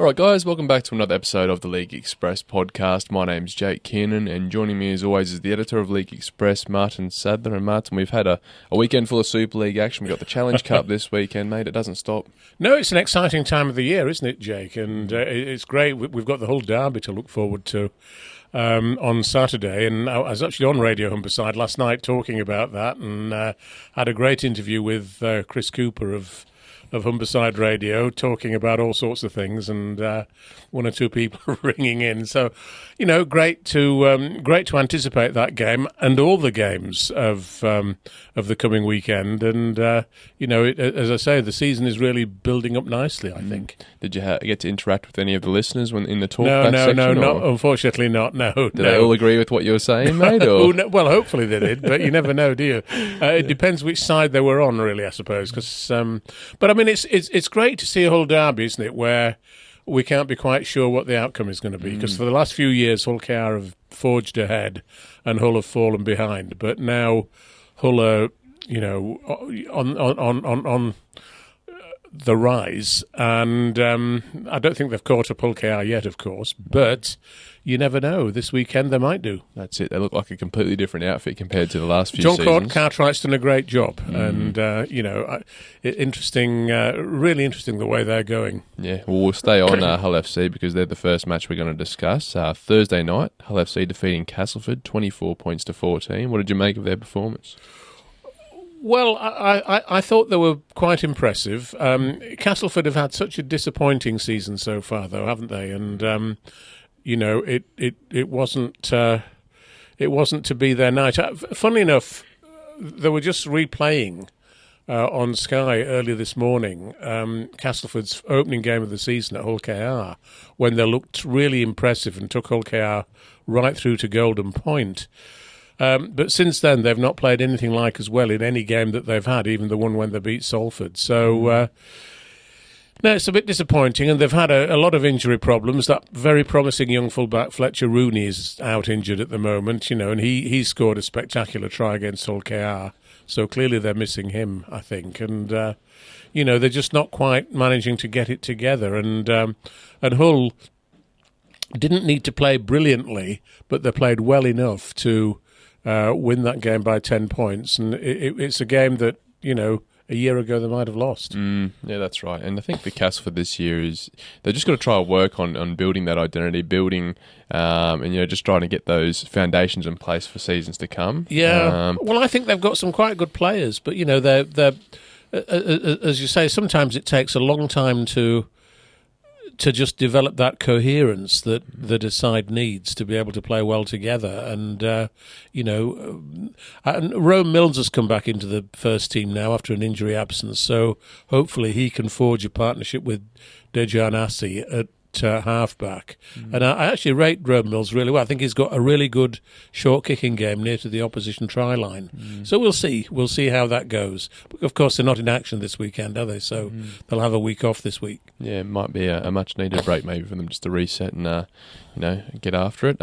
All right, guys, welcome back to another episode of the League Express podcast. My name's Jake Kearnan, and joining me as always is the editor of League Express, Martyn Sadler. And Martyn, we've had a weekend full of Super League action. We've got the Challenge Cup this weekend, mate. It doesn't stop. No, it's an exciting time of the year, isn't it, Jake? And it's great. We've got the whole derby to look forward to on Saturday. And I was actually on Radio Humberside last night talking about that, and had a great interview with Chris Cooper of Humberside Radio, talking about all sorts of things, and one or two people ringing in. So, you know, great to anticipate that game and all the games of the coming weekend. And you know, as I say, the season is really building up nicely, I think. Did you get to interact with any of the listeners when in the No, section? unfortunately not. No. Did they all agree with what you were saying, mate? Or? Well, hopefully they did, but you never know, do you? It depends which side they were on, really, I suppose. But I mean, it's great to see a Hull derby, isn't it, where we can't be quite sure what the outcome is going to be, because for the last few years Hull KR have forged ahead and Hull have fallen behind, but now Hull are, you know, on the rise, and I don't think they've caught up Hull KR yet, of course, but you never know. This weekend they might do. That's it. They look like a completely different outfit compared to the last few John seasons. Cartwright's done a great job, and you know, interesting, really interesting the way they're going. Yeah, well, we'll stay on Hull FC because they're the first match we're going to discuss. Thursday night, Hull FC defeating Castleford 24 points to 14. What did you make of their performance? Well, I thought they were quite impressive. Castleford have had such a disappointing season so far, though, haven't they? And you know, it wasn't to be their night. Funnily enough, they were just replaying on Sky earlier this morning Castleford's opening game of the season at Hull KR, when they looked really impressive and took Hull KR right through to Golden Point. But since then, they've not played anything like as well in any game that they've had, even the one when they beat Salford. So, no, it's a bit disappointing, and they've had a lot of injury problems. That very promising young fullback Fletcher Rooney is out injured at the moment, you know, and he scored a spectacular try against Hull KR. So clearly they're missing him, I think. And, you know, they're just not quite managing to get it together. And Hull didn't need to play brilliantly, but they played well enough to win that game by 10 points, and it's a game that, you know, a year ago they might have lost. Yeah, that's right. And I think for Castleford this year is they've just got to try and work on building that identity, and you know, just trying to get those foundations in place for seasons to come. Yeah, well, I think they've got some quite good players, but you know, they're as you say, sometimes it takes a long time to just develop that coherence that a side needs to be able to play well together. And, you know, Rome Mills has come back into the first team now after an injury absence, so hopefully he can forge a partnership with Dejan Assi at halfback. And I actually rate Rome Mills really well. I think he's got a really good short kicking game near to the opposition try line. So we'll see how that goes. But of course, they're not in action this weekend, are they? So they'll have a week off this week. Yeah, it might be a much needed break maybe for them just to reset and you know, get after it.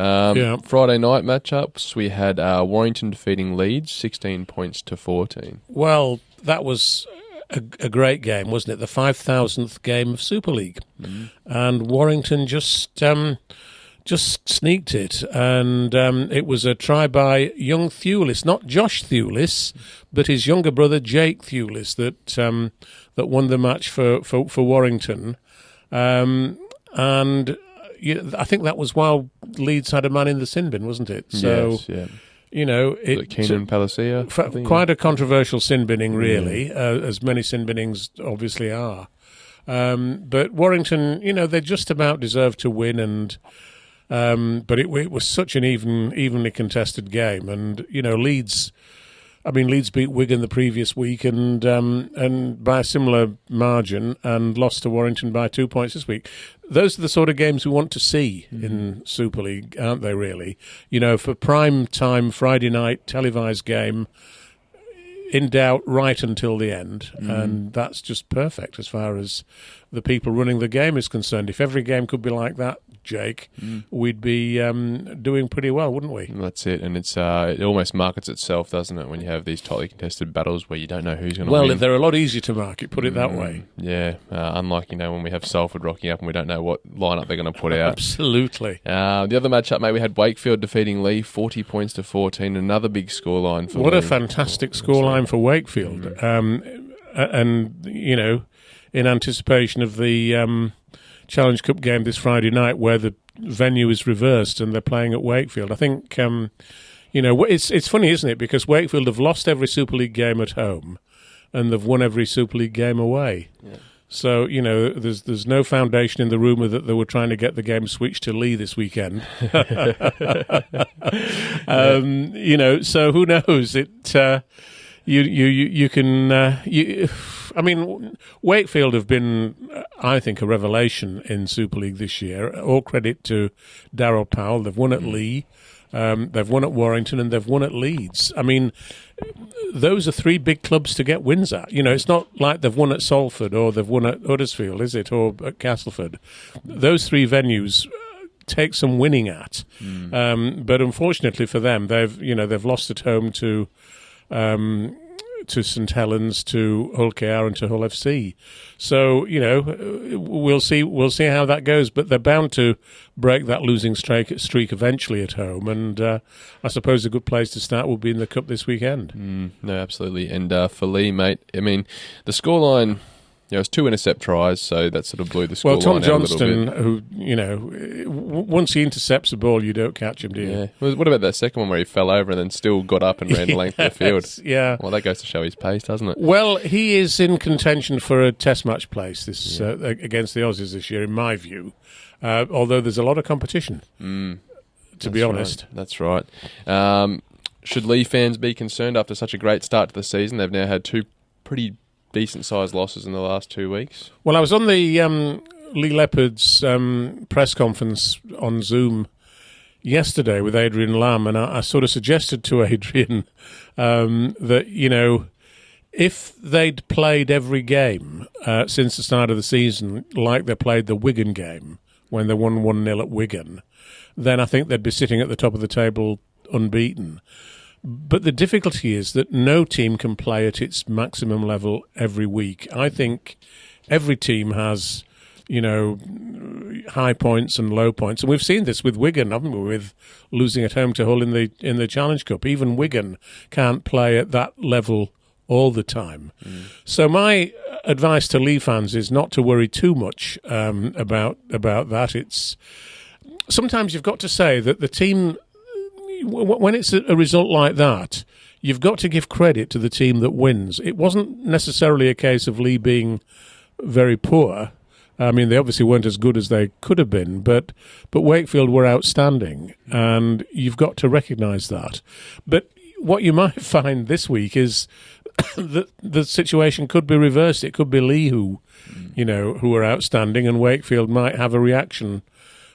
Friday night matchups, we had Warrington defeating Leeds 16 points to 14. Well, that was a great game, wasn't it? The 5,000th game of Super League, and Warrington just sneaked it, and it was a try by young Thewlis, not Josh Thewlis, but his younger brother Jake Thewlis that won the match for Warrington, and I think that was while Leeds had a man in the sin bin, wasn't it? So, yes, yeah. You know, Kearnan Palacia, quite a controversial sin binning, really, as many sin binnings obviously are. But Warrington, you know, they just about deserved to win, and but it was such an evenly contested game, and you know, Leeds beat Wigan the previous week, and by a similar margin, and lost to Warrington by 2 points this week. Those are the sort of games we want to see in Super League, aren't they, really? You know, for prime time Friday night televised game, in doubt right until the end, and that's just perfect as far as the people running the game is concerned. If every game could be like that, Jake, we'd be doing pretty well, wouldn't we? That's it, and it almost markets itself, doesn't it, when you have these tightly contested battles where you don't know who's going to win. Well, they're a lot easier to market, put it that way. Yeah, unlike, when we have Salford rocking up and we don't know what lineup they're going to put out. Absolutely. The other matchup, mate, we had Wakefield defeating Leigh 40 points to 14, another big scoreline for What Leigh. a fantastic scoreline for Wakefield. And, in anticipation of the Challenge Cup game this Friday night, where the venue is reversed and they're playing at Wakefield. I think, it's funny, isn't it? Because Wakefield have lost every Super League game at home and they've won every Super League game away. Yeah. So, there's no foundation in the rumour that they were trying to get the game switched to Leigh this weekend. So who knows? Wakefield have been, I think, a revelation in Super League this year. All credit to Darryl Powell. They've won at Leigh, they've won at Warrington, and they've won at Leeds. Those are three big clubs to get wins at. It's not like they've won at Salford or they've won at Huddersfield, is it, or at Castleford. Those three venues take some winning at, but unfortunately for them, they've lost at home to St Helens, to Hull KR, and to Hull FC. So we'll see how that goes. But they're bound to break that losing streak eventually at home. And I suppose a good place to start will be in the Cup this weekend. No, absolutely. And for Leigh, mate, the scoreline. It's 2 intercept tries, so that sort of blew the scoreline out a little bit. Well, Tom Johnston, who, once he intercepts a ball, you don't catch him, do you? Yeah. Well, what about that second one where he fell over and then still got up and ran the length of the field? Yeah. Well, that goes to show his pace, doesn't it? Well, he is in contention for a Test match place against the Aussies this year, in my view, although there's a lot of competition, to be honest. Right. That's right. Should Leigh fans be concerned after such a great start to the season? They've now had 2 pretty decent-sized losses in the last 2 weeks. Well, I was on the Leigh Leopards press conference on Zoom yesterday with Adrian Lamb, and I sort of suggested to Adrian that, if they'd played every game since the start of the season like they played the Wigan game when they won 1-0 at Wigan, then I think they'd be sitting at the top of the table unbeaten. But the difficulty is that no team can play at its maximum level every week. I think every team has, high points and low points, and we've seen this with Wigan, haven't we? With losing at home to Hull in the Challenge Cup, even Wigan can't play at that level all the time. So my advice to Leigh fans is not to worry too much about that. It's sometimes you've got to say that the team, when it's a result like that, you've got to give credit to the team that wins. It wasn't necessarily a case of Leigh being very poor. They obviously weren't as good as they could have been, but Wakefield were outstanding, and you've got to recognise that. But what you might find this week is that the situation could be reversed. It could be Leigh who are outstanding, and Wakefield might have a reaction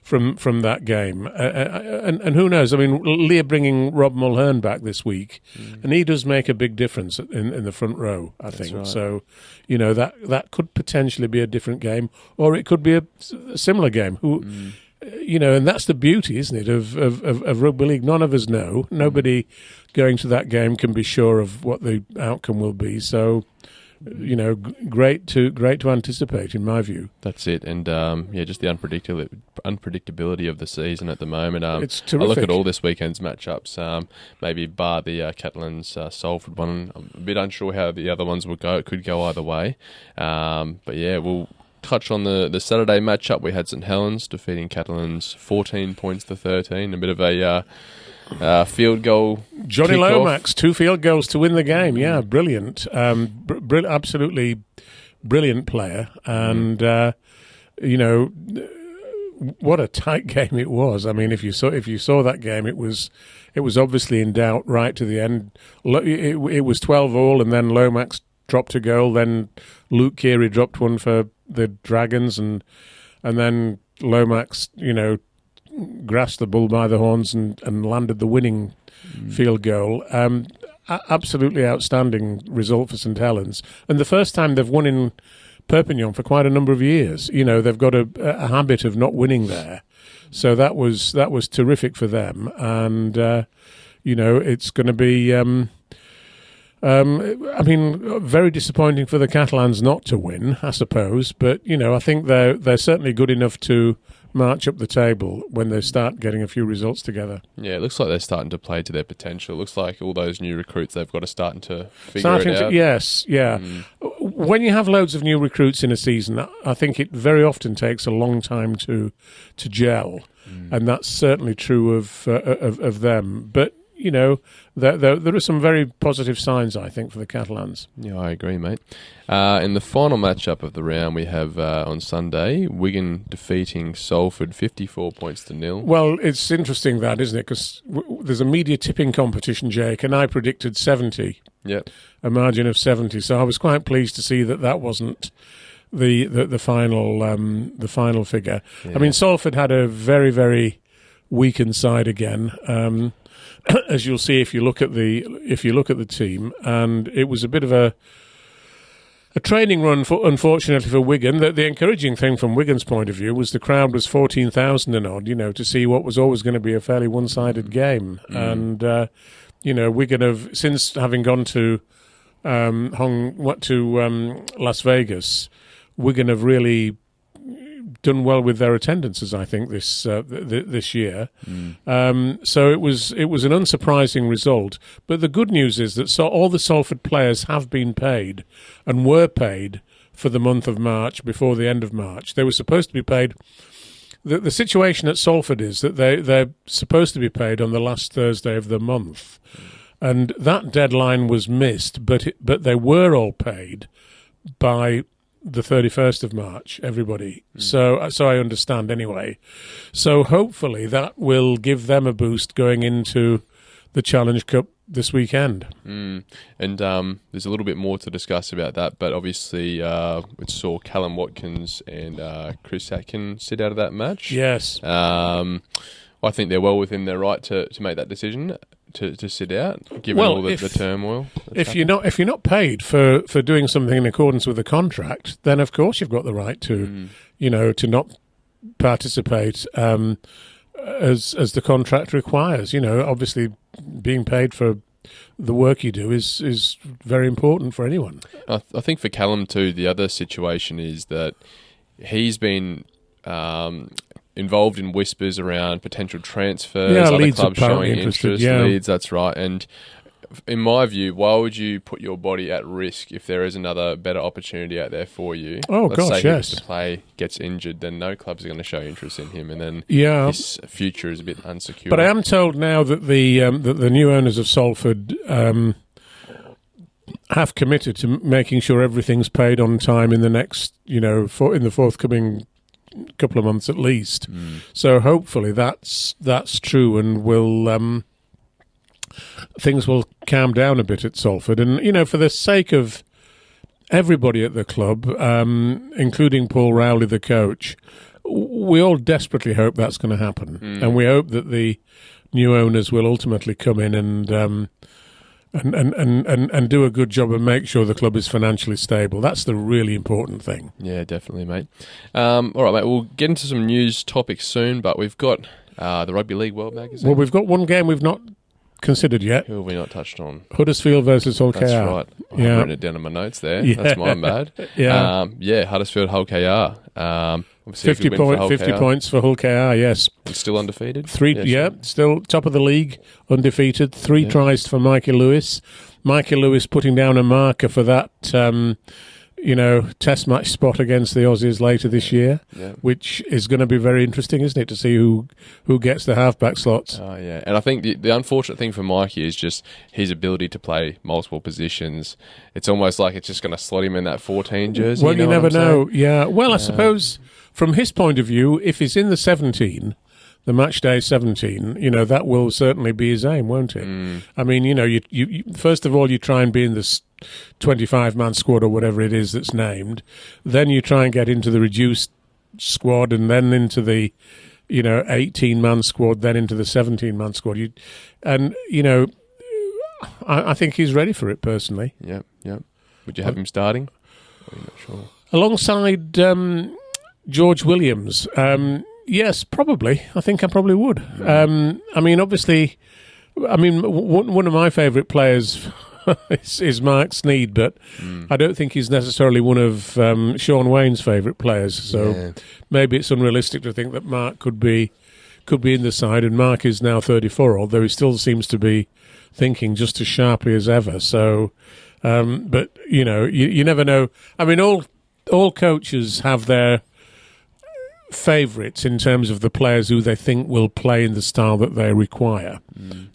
from that game. And who knows? Leigh are bringing Rob Mulhern back this week, and he does make a big difference in the front row, I think. Right. So, that could potentially be a different game, or it could be a similar game. And that's the beauty, isn't it, of Rugby League. None of us know. Nobody going to that game can be sure of what the outcome will be. So, great to anticipate, in my view. That's it, and just the unpredictability of the season at the moment. It's terrific. I look at all this weekend's matchups, maybe bar the Catalans Salford one. I'm a bit unsure how the other ones would go. It could go either way, but yeah, we'll touch on the Saturday matchup. We had St Helens defeating Catalans 14 points to 13. A bit of a field goal. Johnny Lomax, 2 field goals to win the game. Yeah, brilliant. Absolutely brilliant player. And, what a tight game it was. If you saw that game, it was obviously in doubt right to the end. It was 12-all, and then Lomax dropped a goal. Then Luke Keary dropped one for the Dragons, and then Lomax, grasped the bull by the horns and landed the winning field goal. Absolutely outstanding result for St Helens, and the first time they've won in Perpignan for quite a number of years. They've got a habit of not winning there, So that was terrific for them, and it's going to be. Very disappointing for the Catalans not to win, I suppose. But I think they're certainly good enough to march up the table when they start getting a few results together. Yeah, it looks like they're starting to play to their potential. It looks like all those new recruits they've got are starting to figure it out. Yes, yeah. When you have loads of new recruits in a season, I think it very often takes a long time to gel, and that's certainly true of them. But there are some very positive signs, I think, for the Catalans. Yeah, I agree, mate. In the final matchup of the round, we have on Sunday, Wigan defeating Salford 54 points to 0. Well, it's interesting that, isn't it? Because there's a media tipping competition, Jake, and I predicted 70. Yep. A margin of 70. So I was quite pleased to see that wasn't the final figure. Yeah. I mean, Salford had a very, very weakened side again. As you'll see if you look at the team, and it was a bit of a training run unfortunately for Wigan. The encouraging thing from Wigan's point of view was the crowd was 14,000 and odd, to see what was always going to be a fairly one-sided game. And Wigan have, since having gone to Las Vegas, Wigan have really done well with their attendances, I think, this year. So it was an unsurprising result. But the good news is that all the Salford players have been paid and were paid for the month of March before the end of March. They were supposed to be paid. The situation at Salford is that they're supposed to be paid on the last Thursday of the month. And that deadline was missed, but they were all paid by the 31st of March, everybody. So I understand anyway. So hopefully that will give them a boost going into the Challenge Cup this weekend. And there's a little bit more to discuss about that, but obviously we saw Callum Watkins and Chris Atkin sit out of that match. Yes. I think they're well within their right to make that decision. To sit out, given all the turmoil. If you're not paid for doing something in accordance with the contract, then of course you've got the right to to not participate as the contract requires. Obviously being paid for the work you do is very important for anyone. I think for Callum too, the other situation is that he's been involved in whispers around potential transfers, other Leeds clubs showing interest. Yeah. Leeds, that's right. And in my view, why would you put your body at risk if there is another better opportunity out there for you? Let's say he gets to play, gets injured, then no clubs are going to show interest in him, and then his future is a bit unsecure. But I am told now that the new owners of Salford have committed to making sure everything's paid on time in the next, in the forthcoming couple of months at least. So hopefully that's true, and will things will calm down a bit at Salford. And for the sake of everybody at the club, including Paul Rowley, the coach, we all desperately hope that's going to happen, and we hope that the new owners will ultimately come in and do a good job and make sure the club is financially stable. That's the really important thing. Yeah, definitely, mate. All right, mate, we'll get into some news topics soon, but we've got the Rugby League World Magazine. Well, we've got one game we've not considered yet. Who have we not touched on? Huddersfield versus Hull KR. That's right. I've written it down in my notes there. Yeah. That's my bad. Huddersfield, Hull KR. 50 points for Hull KR, yes. And still undefeated? Still top of the league, undefeated. 3 tries for Mikey Lewis. Mikey Lewis putting down a marker for that, test match spot against the Aussies later this year, which is going to be very interesting, isn't it, to see who gets the halfback slots. Oh, yeah. And I think the unfortunate thing for Mikey is just his ability to play multiple positions. It's almost like it's just going to slot him in that 14 jersey. Well, you never know. Yeah. Well, I suppose from his point of view, if he's in the 17, the match day 17, that will certainly be his aim, won't it? I mean, you first of all, you try and be in this 25-man squad or whatever it is that's named. Then you try and get into the reduced squad, and then into the 18-man squad, then into the 17-man squad. I think he's ready for it personally. Yeah. Would you have him starting? I'm not sure. Alongside George Williams, Yes, probably. I think I probably would. I mean, obviously, one of my favourite players is Mark Sneyd, but I don't think he's necessarily one of Sean Wayne's favourite players. So maybe it's unrealistic to think that Mark could be in the side. And Mark is now 34, although he still seems to be thinking just as sharply as ever. So, but you know, you never know. I mean, all coaches have their favourites in terms of the players who they think will play in the style that they require,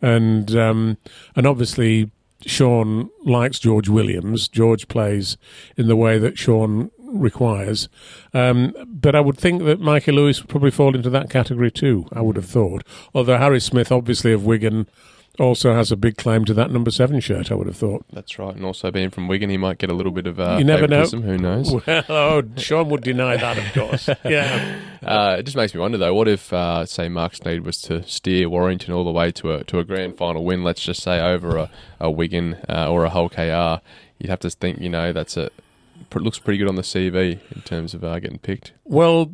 and obviously Sean likes George Williams. George plays in the way that Sean requires, but I would think that Mikey Lewis would probably fall into that category too. I would have thought, although Harry Smith, obviously of Wigan, also has a big claim to that number 7 shirt, I would have thought. That's right, and also being from Wigan, he might get a little bit of you never know. Who knows? Well, Sean would deny that, of course. Yeah. It just makes me wonder, though, what if, say, Mark Sneyd was to steer Warrington all the way to a grand final win, let's just say, over a Wigan or a Hull KR? You'd have to think, you know, it looks pretty good on the CV in terms of getting picked. Well,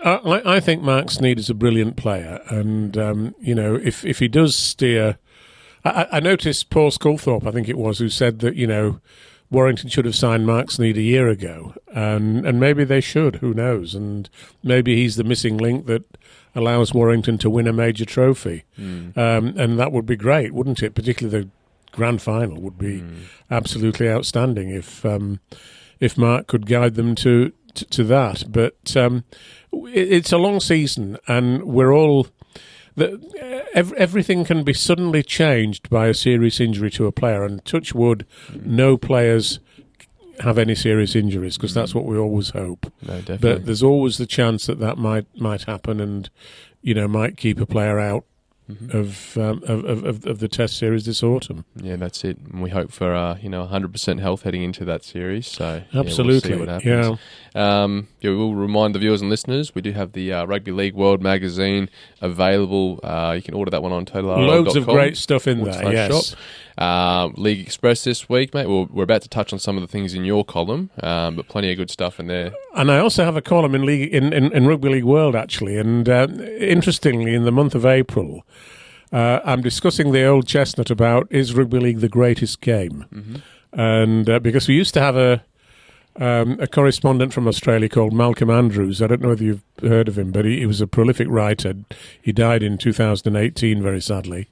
I think Mark Sneyd is a brilliant player, and, you know, if he does steer... I noticed Paul Sculthorpe, I think it was, who said that, you know, Warrington should have signed Mark Sneyd a year ago, and maybe they should, who knows, and maybe he's the missing link that allows Warrington to win a major trophy, and that would be great, wouldn't it? Particularly the grand final would be absolutely outstanding if Mark could guide them to that, but it's a long season, and we're all... Everything can be suddenly changed by a serious injury to a player, and touch wood, no players have any serious injuries, because that's what we always hope. No, definitely. But there's always the chance that might happen, and you know, might keep a player out of the Test series this autumn. Yeah, that's it. And we hope for 100% health heading into that series. So absolutely, we'll see what happens. We will remind the viewers and listeners we do have the Rugby League World magazine available. You can order that one on totalrl.com. Loads of great stuff in there. Yes. Shop. League Express this week, mate. We're about to touch on some of the things in your column, but plenty of good stuff in there. And I also have a column in Rugby League World, actually. And interestingly, in the month of April, I'm discussing the old chestnut about, is Rugby League the greatest game? And because we used to have a correspondent from Australia called Malcolm Andrews. I don't know whether you've heard of him, but he was a prolific writer. He died in 2018, very sadly.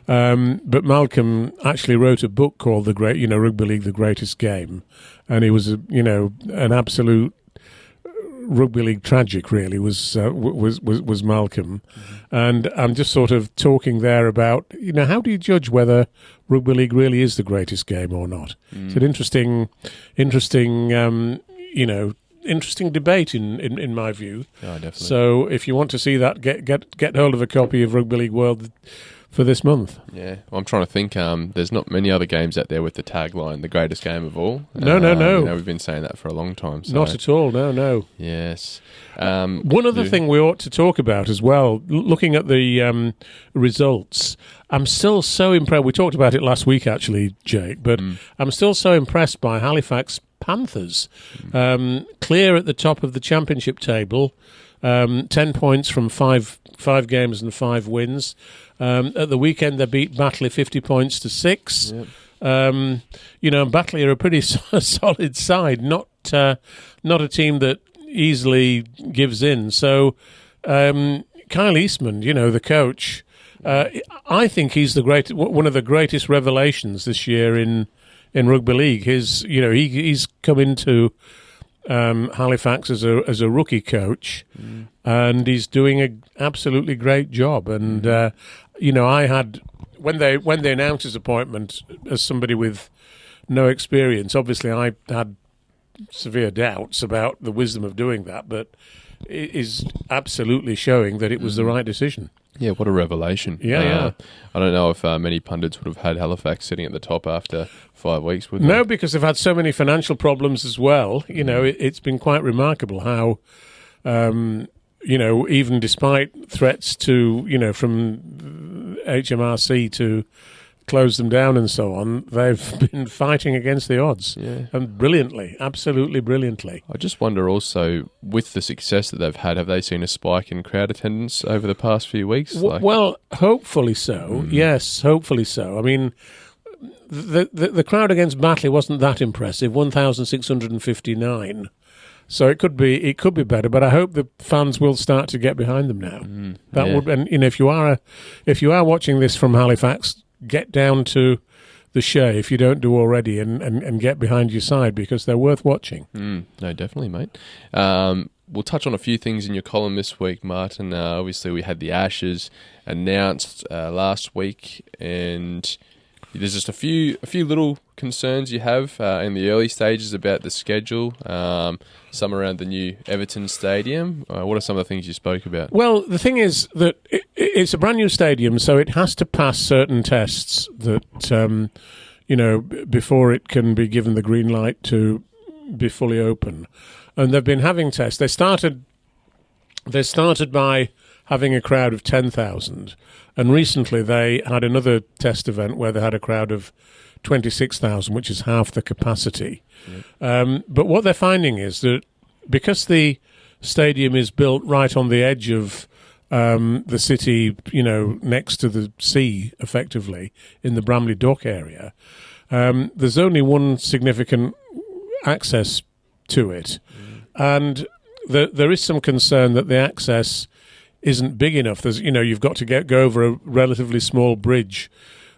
But Malcolm actually wrote a book called Rugby League, the Greatest Game, and he was an absolute rugby league tragic. Really was Malcolm, and I'm just sort of talking there about how do you judge whether rugby league really is the greatest game or not? It's an interesting debate in my view. Oh, definitely. So if you want to see that, get hold of a copy of Rugby League World for this month. Yeah, well, I'm trying to think. There's not many other games out there with the tagline "the greatest game of all." No. We've been saying that for a long time. So. Not at all. No. Yes. One other thing we ought to talk about as well, looking at the results, I'm still so impressed. We talked about it last week, actually, Jake, but I'm still so impressed by Halifax Panthers, clear at the top of the championship table, 10 points from five games and 5 wins. At the weekend, they beat Batley 50 points to 6. Yep. Batley are a pretty solid side, not a team that easily gives in. So, Kyle Eastman, the coach, I think he's one of the greatest revelations this year in rugby league. He's come into Halifax as a rookie coach, and he's doing an absolutely great job. And I had when they announced his appointment as somebody with no experience, obviously I had severe doubts about the wisdom of doing that, but it is absolutely showing that it was the right decision. Yeah, what a revelation. Yeah. I don't know if many pundits would have had Halifax sitting at the top after 5 weeks, would they? No, because they've had so many financial problems as well. It's been quite remarkable how, even despite threats to, from HMRC closed them down and so on, they've been fighting against the odds. Yeah. And brilliantly, absolutely brilliantly. I just wonder also, with the success that they've had, have they seen a spike in crowd attendance over the past few weeks? Well, hopefully so. Yes, hopefully so. I mean, the crowd against Batley wasn't that impressive, 1,659. So it could be better, but I hope the fans will start to get behind them now. Would, and if you are watching this from Halifax, get down to the Shea if you don't do already, and get behind your side, because they're worth watching. No, definitely, mate. We'll touch on a few things in your column this week, Martyn. Obviously, we had the Ashes announced last week, and there's just a few little concerns you have in the early stages about the schedule, some around the new Everton stadium. What are some of the things you spoke about? Well, the thing is that it's a brand new stadium, so it has to pass certain tests that, before it can be given the green light to be fully open. And they've been having tests. They started by having a crowd of 10,000. And recently they had another test event where they had a crowd of 26,000, which is half the capacity. But what they're finding is that because the stadium is built right on the edge of the city, next to the sea, effectively, in the Bramley Dock area, there's only one significant access to it. And there is some concern that the access isn't big enough. There's, you've got to go over a relatively small bridge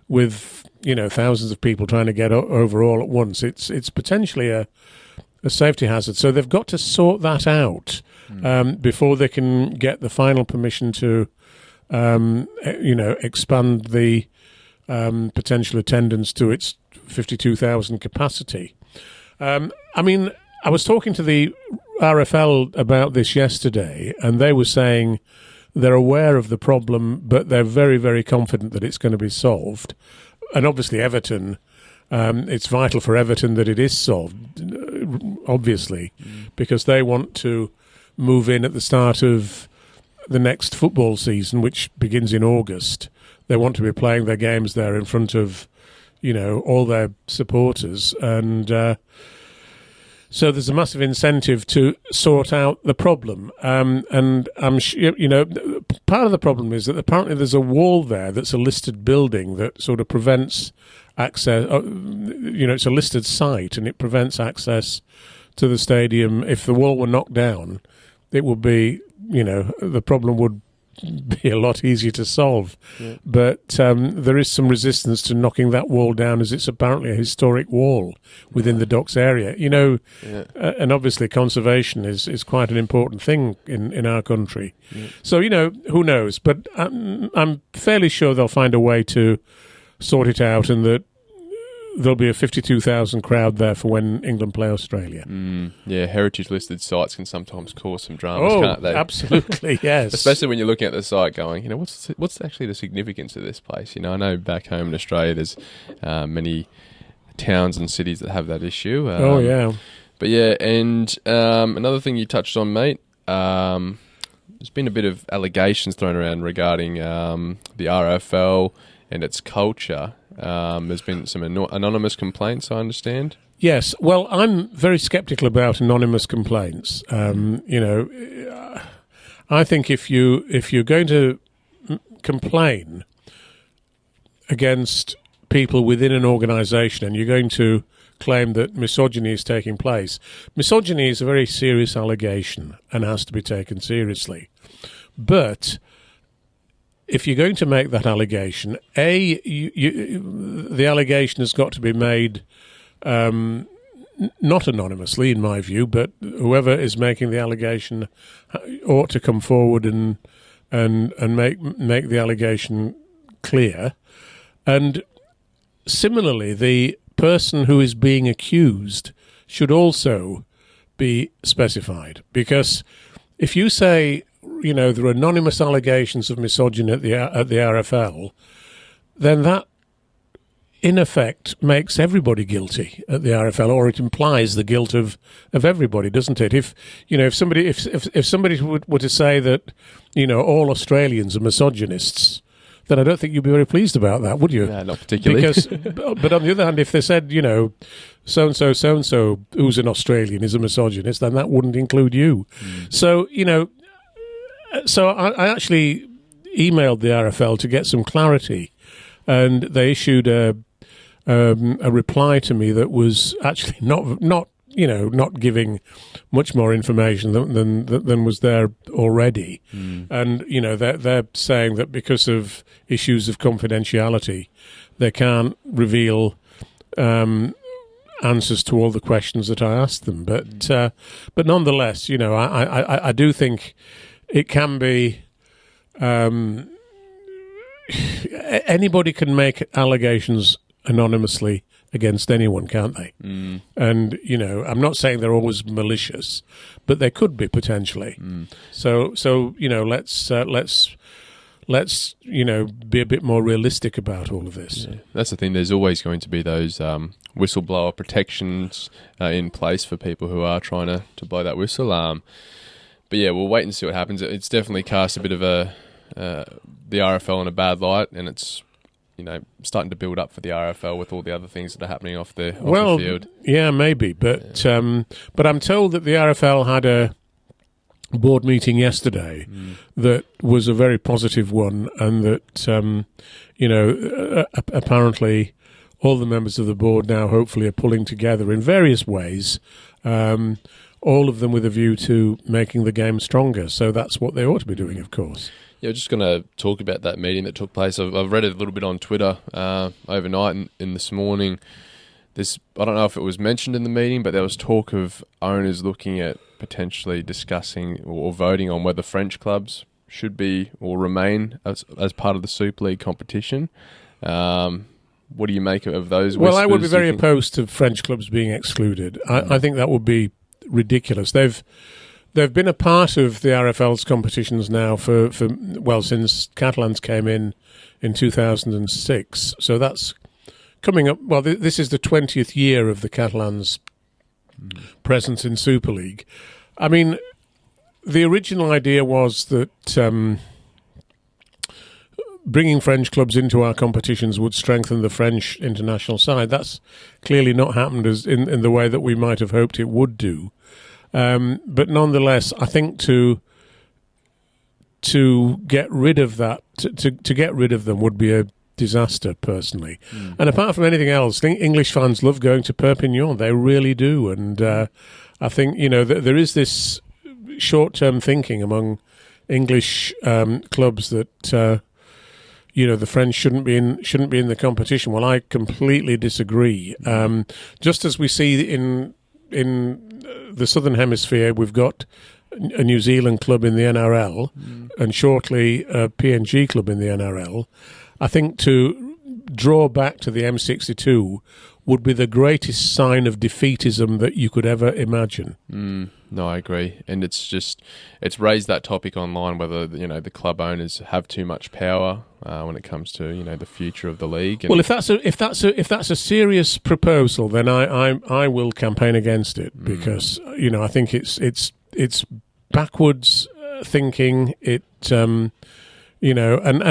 with, thousands of people trying to get over all at once. It's potentially a safety hazard. So they've got to sort that out before they can get the final permission to, expand the potential attendance to its 52,000 capacity. I was talking to the RFL about this yesterday, and they were saying they're aware of the problem, but they're very, very confident that it's going to be solved. And obviously Everton, it's vital for Everton that it is solved, obviously, because they want to move in at the start of the next football season, which begins in August. They want to be playing their games there in front of, all their supporters. And so there's a massive incentive to sort out the problem. And I'm part of the problem is that apparently there's a wall there that's a listed building that sort of prevents access. It's a listed site and it prevents access to the stadium. If the wall were knocked down, it would be, the problem would be a lot easier to solve. Yeah. But there is some resistance to knocking that wall down, as it's apparently a historic wall within the docks area. And obviously conservation is quite an important thing in our country. Yeah. So, who knows? But I'm fairly sure they'll find a way to sort it out, and that there'll be a 52,000 crowd there for when England play Australia. Yeah, heritage-listed sites can sometimes cause some dramas, can't they? Absolutely, yes. Especially when you're looking at the site going, what's actually the significance of this place? I know back home in Australia there's many towns and cities that have that issue. Yeah. But yeah, and another thing you touched on, mate, there's been a bit of allegations thrown around regarding the RFL and its culture. There's been some anonymous complaints, I understand. Yes. Well, I'm very sceptical about anonymous complaints. I think if you're going to complain against people within an organisation and you're going to claim that misogyny is taking place, misogyny is a very serious allegation and has to be taken seriously. But if you're going to make that allegation, the allegation has got to be made not anonymously, in my view, but whoever is making the allegation ought to come forward and make the allegation clear. And similarly, the person who is being accused should also be specified, because if you say, there are anonymous allegations of misogyny at the RFL, then that, in effect, makes everybody guilty at the RFL, or it implies the guilt of everybody, doesn't it? If somebody were to say that, all Australians are misogynists, then I don't think you'd be very pleased about that, would you? No, not particularly. But on the other hand, if they said, so-and-so, who's an Australian is a misogynist, then that wouldn't include you. So, so I actually emailed the RFL to get some clarity, and they issued a reply to me that was actually not giving much more information than was there already. And they're saying that because of issues of confidentiality, they can't reveal answers to all the questions that I asked them. But nonetheless, I do think it can be. Anybody can make allegations anonymously against anyone, can't they? And I'm not saying they're always malicious, but they could be potentially. So let's be a bit more realistic about all of this. Yeah. That's the thing. There's always going to be those whistleblower protections in place for people who are trying to blow that whistle. But yeah, we'll wait and see what happens. It's definitely cast a bit of the RFL in a bad light, and it's starting to build up for the RFL with all the other things that are happening off the field. Yeah, maybe, but I'm told that the RFL had a board meeting yesterday that was a very positive one, and that apparently all the members of the board now hopefully are pulling together in various ways. All of them with a view to making the game stronger. So that's what they ought to be doing, of course. Yeah, I'm just going to talk about that meeting that took place. I've read it a little bit on Twitter overnight and this morning. I don't know if it was mentioned in the meeting, but there was talk of owners looking at potentially discussing or voting on whether French clubs should be or remain as part of the Super League competition. What do you make of those whispers? Well, I would be very opposed to French clubs being excluded. I think that would be ridiculous. They've been a part of the RFL's competitions now for since Catalans came in 2006. So that's coming up. Well, this is the 20th year of the Catalans' presence in Super League. I mean, the original idea was that bringing French clubs into our competitions would strengthen the French international side. That's clearly not happened in the way that we might have hoped it would do. But nonetheless, I think to get rid of that, to get rid of them would be a disaster, personally. And apart from anything else, I think English fans love going to Perpignan. They really do. And I think there is this short-term thinking among English clubs that the French shouldn't be in the competition. Well, I completely disagree. Just as we see in the Southern Hemisphere, we've got a New Zealand club in the NRL and shortly a PNG club in the NRL. I think to draw back to the M62 would be the greatest sign of defeatism that you could ever imagine. No, I agree, and it's raised that topic online whether the club owners have too much power when it comes to the future of the league. And well, if that's a serious proposal, then I will campaign against it because I think it's backwards thinking. And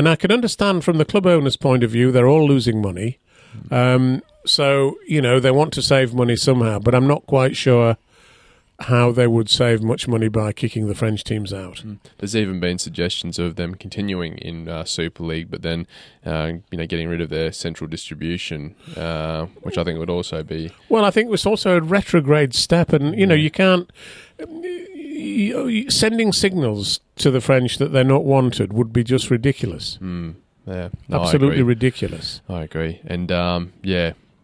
I can understand from the club owners' point of view, they're all losing money. So, they want to save money somehow, but I'm not quite sure how they would save much money by kicking the French teams out. There's even been suggestions of them continuing in Super League, but then, getting rid of their central distribution, which I think would also be... Well, I think it was also a retrograde step, and, you can't... Sending signals to the French that they're not wanted would be just ridiculous. Yeah, no, absolutely ridiculous. I agree. And,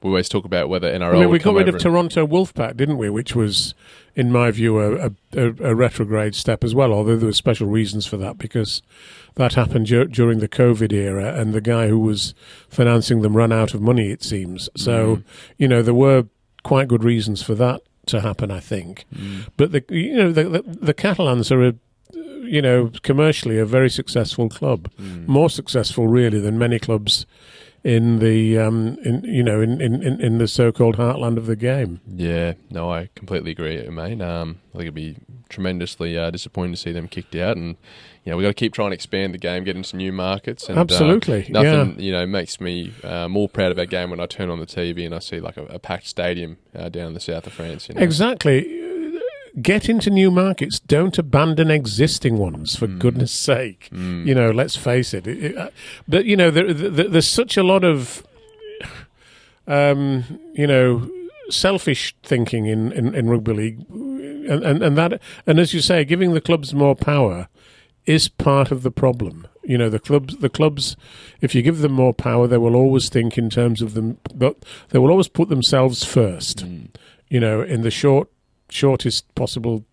we always talk about whether NRL we got rid of Toronto Wolfpack, didn't we? Which was, in my view, a retrograde step as well, although there were special reasons for that, because that happened during the COVID era, and the guy who was financing them ran out of money, it seems. So, there were quite good reasons for that to happen, I think. But, the Catalans are commercially a very successful club. More successful, really, than many clubs in the in the so-called heartland of the game. Yeah, no, I completely agree, mate. I think it'd be tremendously disappointing to see them kicked out, and we've got to keep trying to expand the game, get into new markets. And, absolutely, nothing makes me more proud of our game when I turn on the TV and I see like a packed stadium down in the south of France. Exactly. Get into new markets. Don't abandon existing ones, for goodness sake. Let's face it. But there's such a lot of selfish thinking in rugby league, and as you say, giving the clubs more power is part of the problem. The clubs, if you give them more power, they will always think in terms of them, but they will always put themselves first. In the shortest possible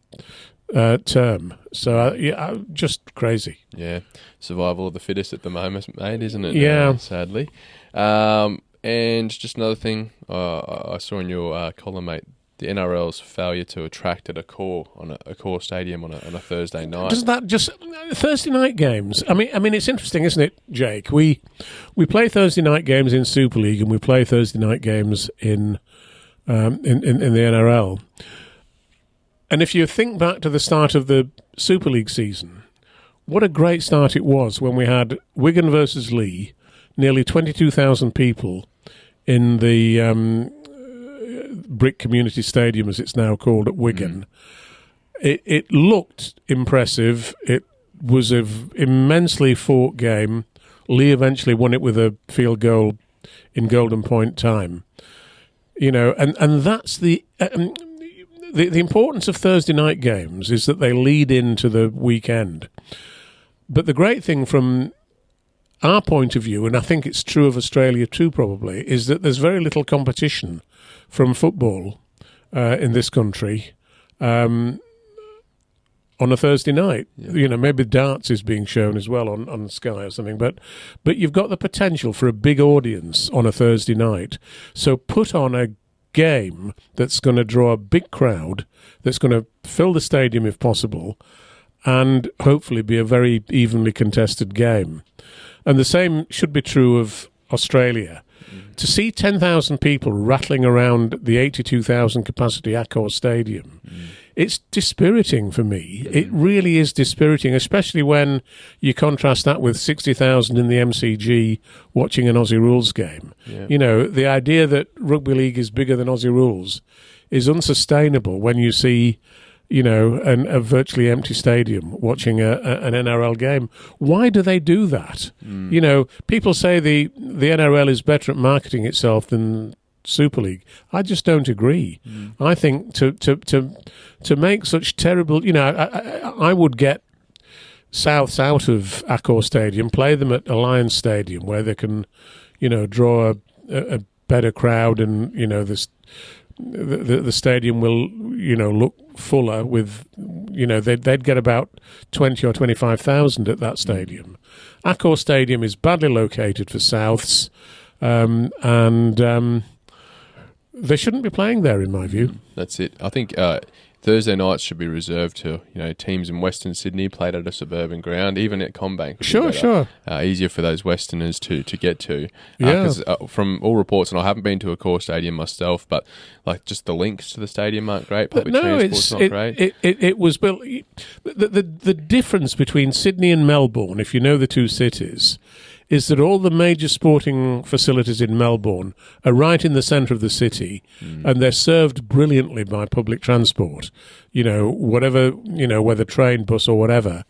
term. So, just crazy. Yeah, survival of the fittest at the moment, mate, isn't it? Yeah. Sadly. And just another thing I saw in your column, mate, the NRL's failure to attract at a core stadium on a Thursday night. Doesn't that just Thursday night games? I mean, it's interesting, isn't it, Jake? We play Thursday night games in Super League, and we play Thursday night games in the NRL. And if you think back to the start of the Super League season, what a great start it was when we had Wigan versus Leigh, nearly 22,000 people in the Brick Community Stadium, as it's now called, at Wigan. It looked impressive. It was an immensely fought game. Leigh eventually won it with a field goal in golden point time. And that's the importance of Thursday night games is that they lead into the weekend. But the great thing from our point of view, and I think it's true of Australia too probably, is that there's very little competition from football in this country on a Thursday night. Yeah. Maybe darts is being shown as well on Sky or something, but you've got the potential for a big audience on a Thursday night. So put on a game that's going to draw a big crowd, that's going to fill the stadium if possible, and hopefully be a very evenly contested game. And the same should be true of Australia. To see 10,000 people rattling around the 82,000 capacity Accor Stadium, it's dispiriting for me. It really is dispiriting, especially when you contrast that with 60,000 in the MCG watching an Aussie Rules game. Yeah. The idea that Rugby League is bigger than Aussie Rules is unsustainable when you see a virtually empty stadium watching an NRL game. Why do they do that? People say the NRL is better at marketing itself than Super League. I just don't agree. I think to make such terrible, I would get Souths out of Accor Stadium, play them at Alliance Stadium where they can, draw a better crowd, and the stadium will look fuller with they'd get about 20 or 25,000 at that stadium. Accor Stadium is badly located for Souths, and they shouldn't be playing there, in my view. That's it. I think Thursday nights should be reserved to teams in Western Sydney, played at a suburban ground, even at Combank. Sure. Easier for those Westerners to get to. Yeah. 'Cause, from all reports, and I haven't been to a core stadium myself, but like just the links to the stadium aren't great. Public transport's not great. It was built. The difference between Sydney and Melbourne, if you know the two cities, is that all the major sporting facilities in Melbourne are right in the centre of the city, and they're served brilliantly by public transport. Whether train, bus, or whatever.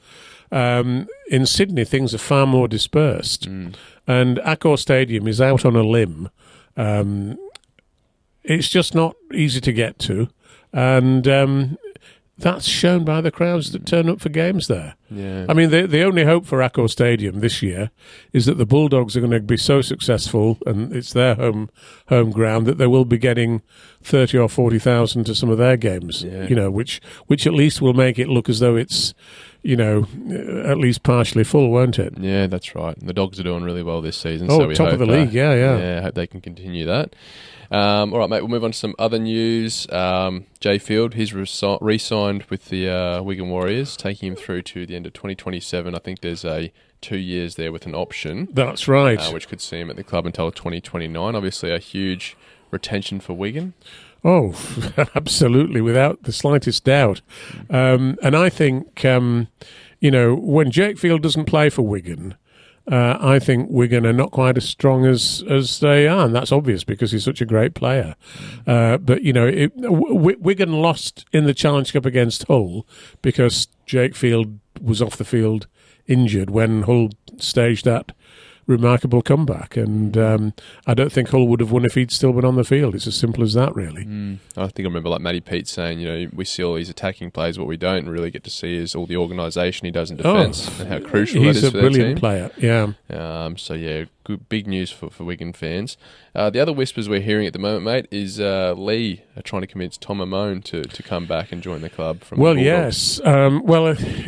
In Sydney, things are far more dispersed, and Accor Stadium is out on a limb. It's just not easy to get to, and that's shown by the crowds that turn up for games there. Yeah. I mean, the only hope for Accor Stadium this year is that the Bulldogs are going to be so successful, and it's their home ground, that they will be getting 30 or 40,000 to some of their games, which at least will make it look as though it's, at least partially full, won't it? Yeah, that's right. The Dogs are doing really well this season. Oh, so we top hope, of the league, yeah. Yeah, I hope they can continue that. All right, mate, we'll move on to some other news. Jay Field, he's re-signed with the Wigan Warriors, taking him through to the end of 2027. I think there's 2 years there with an option. That's right. Which could see him at the club until 2029. Obviously a huge retention for Wigan. Oh, absolutely, without the slightest doubt. And I think, when Jake Field doesn't play for Wigan, I think Wigan are not quite as strong as they are, and that's obvious because he's such a great player. But, Wigan lost in the Challenge Cup against Hull because Jake Field was off the field injured when Hull staged that remarkable comeback, and I don't think Hull would have won if he'd still been on the field. It's as simple as that, really. I think I remember Matty Pete saying, we see all these attacking plays. What we don't really get to see is all the organisation he does in defence and how crucial that is for their team. He's a brilliant player, yeah. Good, big news for Wigan fans. The other whispers we're hearing at the moment, mate, is Leigh trying to convince Tom Amone to come back and join the club from the Bulldogs. Yes.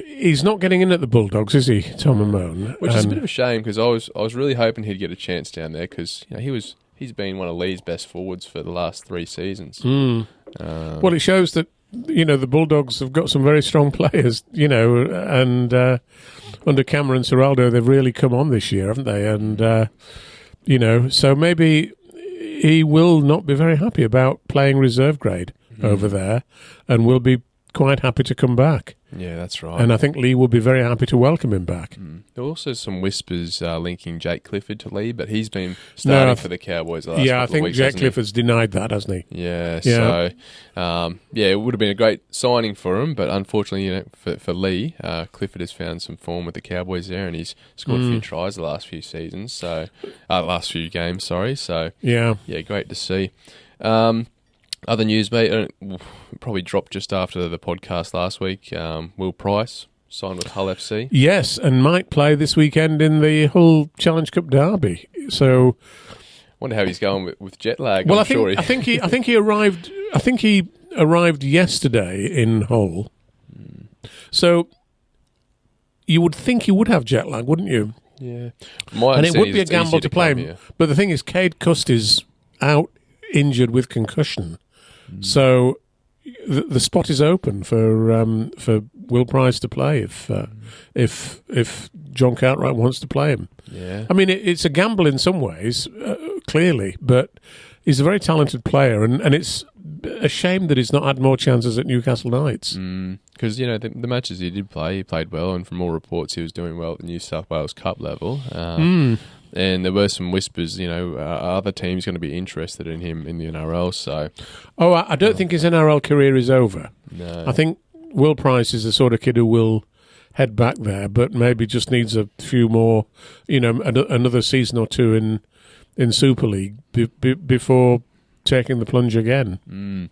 He's not getting in at the Bulldogs, is he, Tom Amone? Which is a bit of a shame because I was really hoping he'd get a chance down there because he's been one of Leigh's best forwards for the last 3 seasons. Well, it shows that the Bulldogs have got some very strong players, and under Cameron Serraldo they've really come on this year, haven't they? And so maybe he will not be very happy about playing reserve grade over there, and will be quite happy to come back. Yeah, that's right. And I think Leigh will be very happy to welcome him back. There are also some whispers linking Jake Clifford to Leigh, but he's been starting for the Cowboys the last couple of weeks. I think Jake Clifford's denied that, hasn't he? Yeah. So, it would have been a great signing for him, but unfortunately, for Leigh, Clifford has found some form with the Cowboys there, and he's scored a few tries the last few seasons. So, last few games, sorry. So, yeah, great to see. Other news, mate, probably dropped just after the podcast last week. Will Pryce signed with Hull FC. Yes, and might play this weekend in the Hull Challenge Cup derby. So, wonder how he's going with jet lag. Well, I think he arrived. I think he arrived yesterday in Hull. So, you would think he would have jet lag, wouldn't you? Yeah, and it would be a gamble to play him. Here. But the thing is, Cade Cust is out injured with concussion. So the spot is open for Will Pryce to play if John Cartwright wants to play him. Yeah, I mean it's a gamble in some ways, clearly, but he's a very talented player, and it's a shame that he's not had more chances at Newcastle Knights. Because the matches he did play, he played well, and from all reports, he was doing well at the New South Wales Cup level. And there were some whispers, other teams going to be interested in him in the NRL. So, I don't think his NRL career is over. No, I think Will Pryce is the sort of kid who will head back there, but maybe just needs a few more, another season or two in Super League before taking the plunge again.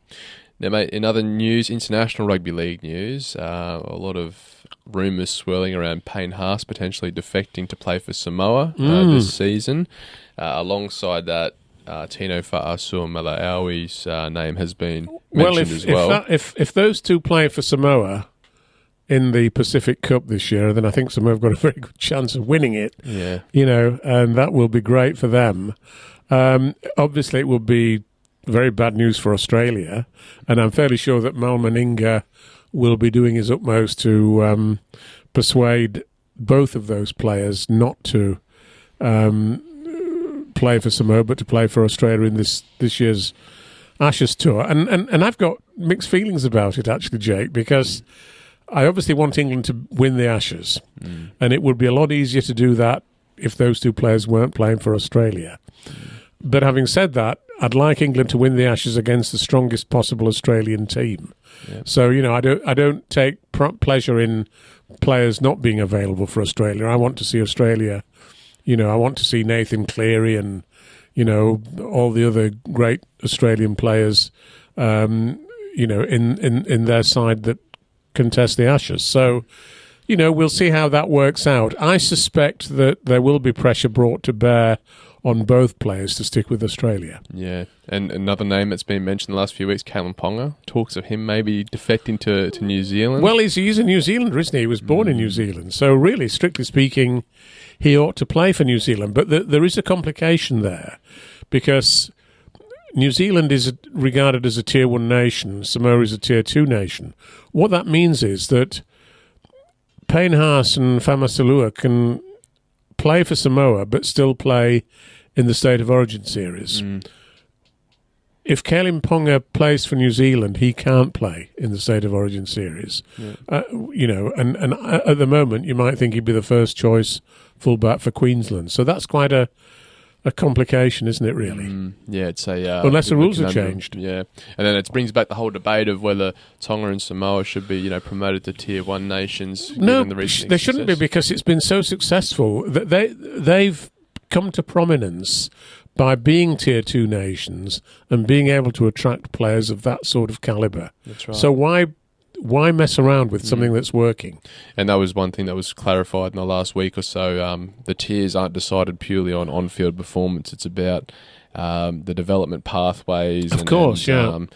Now, mate, in other news, international rugby league news, a lot of rumours swirling around Payne Hass potentially defecting to play for Samoa this season. Alongside that, Tino Fa'asuamaleaui's name has been mentioned as well. If those two play for Samoa in the Pacific Cup this year, then I think Samoa have got a very good chance of winning it. Yeah, and that will be great for them. Obviously, it will be very bad news for Australia, and I'm fairly sure that Mal Meninga will be doing his utmost to persuade both of those players not to play for Samoa, but to play for Australia in this year's Ashes tour. And I've got mixed feelings about it, actually, Jake, because I obviously want England to win the Ashes, and it would be a lot easier to do that if those two players weren't playing for Australia. But having said that, I'd like England to win the Ashes against the strongest possible Australian team. Yep. So, I don't take pleasure in players not being available for Australia. I want to see Australia, I want to see Nathan Cleary and, all the other great Australian players, in their side that contest the Ashes. So, we'll see how that works out. I suspect that there will be pressure brought to bear on both players to stick with Australia. Yeah, and another name that's been mentioned the last few weeks, Callum Ponga. Talks of him maybe defecting to New Zealand. Well, he's a New Zealander, isn't he? He was born in New Zealand. So really, strictly speaking, he ought to play for New Zealand. But there is a complication there, because New Zealand is regarded as a Tier 1 nation. Samoa is a Tier 2 nation. What that means is that Payne Hass and Famasalua can play for Samoa but still play in the State of Origin series. If Callum Ponga plays for New Zealand, he can't play in the State of Origin series. Yeah. And at the moment, you might think he'd be the first choice fullback for Queensland. So that's quite a complication, isn't it, really? Yeah, it's unless the rules are changed. Yeah, and then it brings back the whole debate of whether Tonga and Samoa should be, promoted to Tier 1 nations. No, given the recent they shouldn't be, because it's been so successful that they've come to prominence by being Tier 2 nations and being able to attract players of that sort of calibre. That's right. So why mess around with something that's working? And that was one thing that was clarified in the last week or so. The tiers aren't decided purely on on-field performance. It's about the development pathways. Of course, the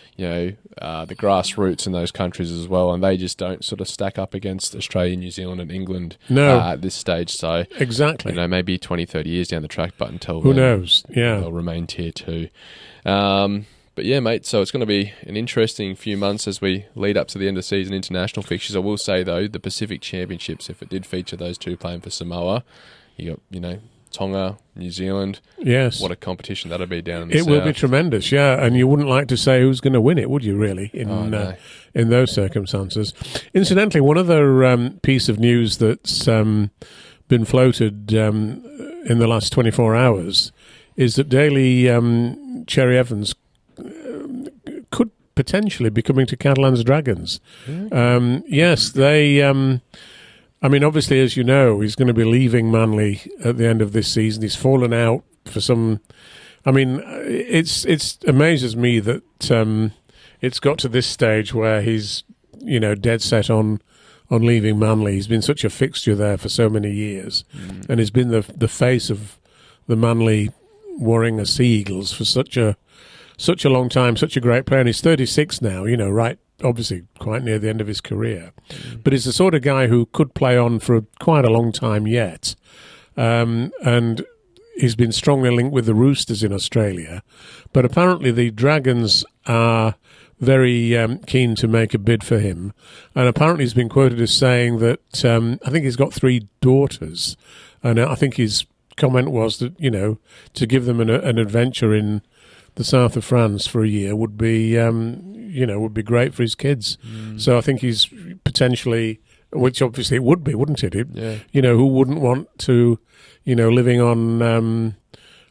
grassroots in those countries as well. And they just don't sort of stack up against Australia, New Zealand and England at this stage. So exactly, maybe 20, 30 years down the track, but until who then, knows? Yeah, they'll remain Tier 2. But yeah, mate, so it's going to be an interesting few months as we lead up to the end of season international fixtures. I will say, though, the Pacific Championships, if it did feature those two playing for Samoa, you got, Tonga, New Zealand. Yes. What a competition that'll be down in the south. It will be tremendous, yeah, and you wouldn't like to say who's going to win it, would you, really, in those circumstances? Incidentally, one other piece of news that's been floated in the last 24 hours is that Daly Cherry Evans could potentially be coming to Catalans Dragons. Yes, they... obviously, as you know, he's going to be leaving Manly at the end of this season. He's fallen out for some... it amazes me that it's got to this stage where he's, dead set on leaving Manly. He's been such a fixture there for so many years, and he's been the face of the Manly Warrington Sea Eagles for such a long time, such a great player. And he's 36 now, right, obviously quite near the end of his career. But he's the sort of guy who could play on for quite a long time yet. And he's been strongly linked with the Roosters in Australia. But apparently the Dragons are very keen to make a bid for him. And apparently he's been quoted as saying that I think he's got 3 daughters. And I think his comment was that, to give them an adventure in the south of France for a year would be great for his kids. So I think he's potentially, which obviously it would be, wouldn't it? Who wouldn't want to, living on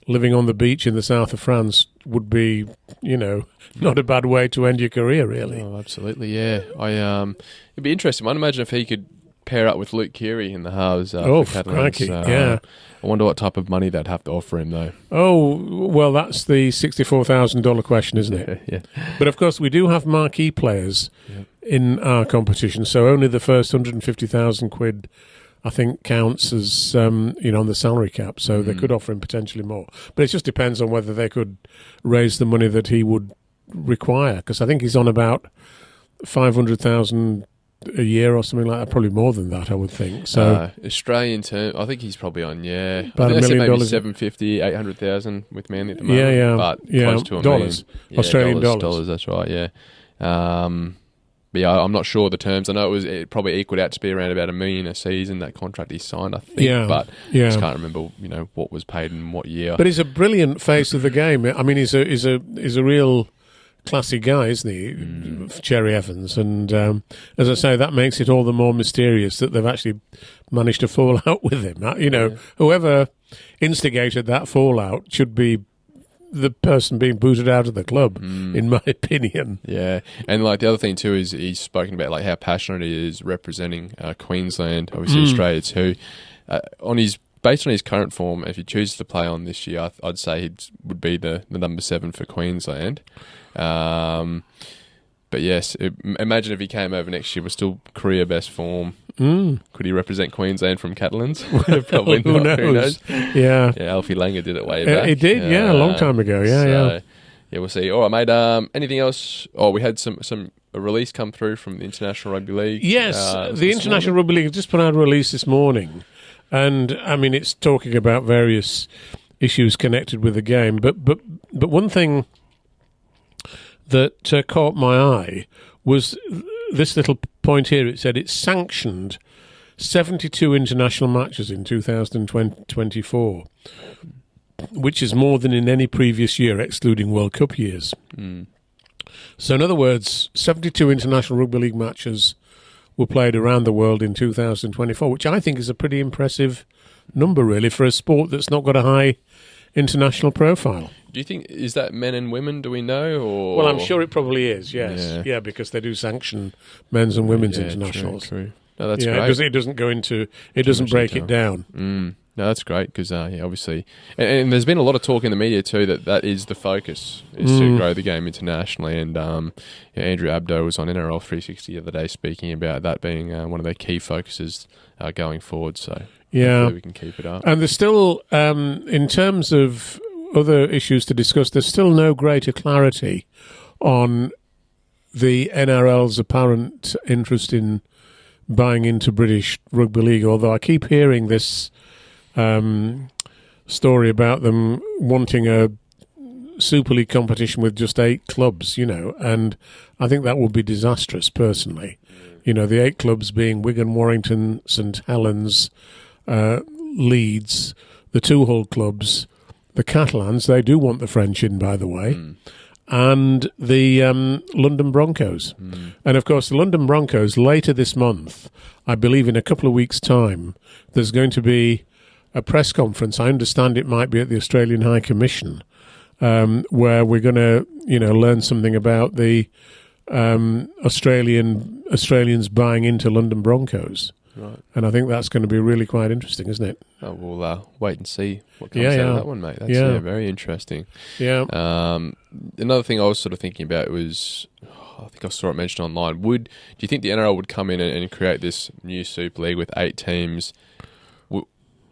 the beach in the south of France would be, not a bad way to end your career, really. Oh, absolutely, yeah. It'd be interesting. I'd imagine if he could pair up with Luke Keary in the halves for Catalans. Yeah. I wonder what type of money they'd have to offer him, though. Oh, well, that's the $64,000 question, isn't it? Yeah. But, of course, we do have marquee players in our competition, so only the first 150,000 quid, I think, counts as, on the salary cap, so they could offer him potentially more. But it just depends on whether they could raise the money that he would require, because I think he's on about 500,000 a year or something like that, probably more than that, I would think. So Australian term, I think he's probably on about $1 million, maybe 750, 800,000 with Manly at the moment. But close to $1 million. Australian dollars. That's right. Yeah. But I'm not sure the terms. I know it probably equaled out to be around about $1 million a season, that contract he signed, I think. But I just can't remember, what was paid in what year. But he's a brilliant face of the game. I mean, he's a real classy guy, isn't he, Cherry Evans? And as I say, that makes it all the more mysterious that they've actually managed to fall out with him. Whoever instigated that fallout should be the person being booted out of the club, in my opinion. Yeah, and the other thing too is he's spoken about how passionate he is representing Queensland, obviously Australia too. Based on his current form, if he chooses to play on this year, I'd say he would be the number 7 for Queensland. But yes, imagine if he came over next year with still career best form. Could he represent Queensland from Catalans? Probably not. Who knows? Yeah. Alfie Langer did it way back. He did, a long time ago. Yeah. Yeah, we'll see. All right, mate. Anything else? Oh, we had a release come through from the International Rugby League. Yes, the International Rugby League just put out a release this morning, and I mean it's talking about various issues connected with the game. But one thing that caught my eye was this little point here. It said it sanctioned 72 international matches in 2024, which is more than in any previous year, excluding World Cup years. So in other words, 72 international rugby league matches were played around the world in 2024, which I think is a pretty impressive number, really, for a sport that's not got a high international profile. Do you think, is that men and women, do we know? Or? Well, I'm sure it probably is, yes. Yeah, because they do sanction men's and women's internationals. True. No, that's great. It doesn't go into, it doesn't break it down. No, that's great because, obviously, and there's been a lot of talk in the media too that is the focus, is to grow the game internationally. And Andrew Abdo was on NRL 360 the other day speaking about that being one of their key focuses going forward. So hopefully we can keep it up. And there's still, in terms of other issues to discuss, there's still no greater clarity on the NRL's apparent interest in buying into British Rugby League, although I keep hearing this story about them wanting a Super League competition with just 8 clubs, and I think that would be disastrous, personally. The 8 clubs being Wigan, Warrington, St Helens, Leeds, the 2 Hull clubs, the Catalans, they do want the French in, by the way, and the London Broncos. And, of course, the London Broncos, later this month, I believe in a couple of weeks' time, there's going to be a press conference. I understand it might be at the Australian High Commission, where we're going to, learn something about the Australians buying into London Broncos. Right. And I think that's going to be really quite interesting, isn't it? Oh, we'll wait and see what comes out of that one, mate. That's very interesting. Yeah. Another thing I was sort of thinking about was, I think I saw it mentioned online. Do you think the NRL would come in and create this new Super League with 8 teams?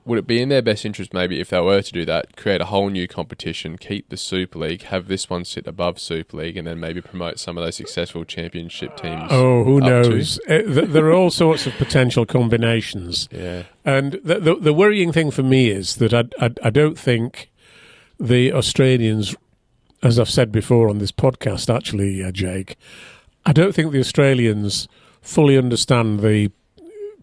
Would it be in their best interest, maybe, if they were to do that, create a whole new competition, keep the Super League, have this one sit above Super League, and then maybe promote some of those successful championship teams? Oh, who knows? There are all sorts of potential combinations. Yeah. And the worrying thing for me is that I don't think the Australians, as I've said before on this podcast, actually, Jake, I don't think the Australians fully understand the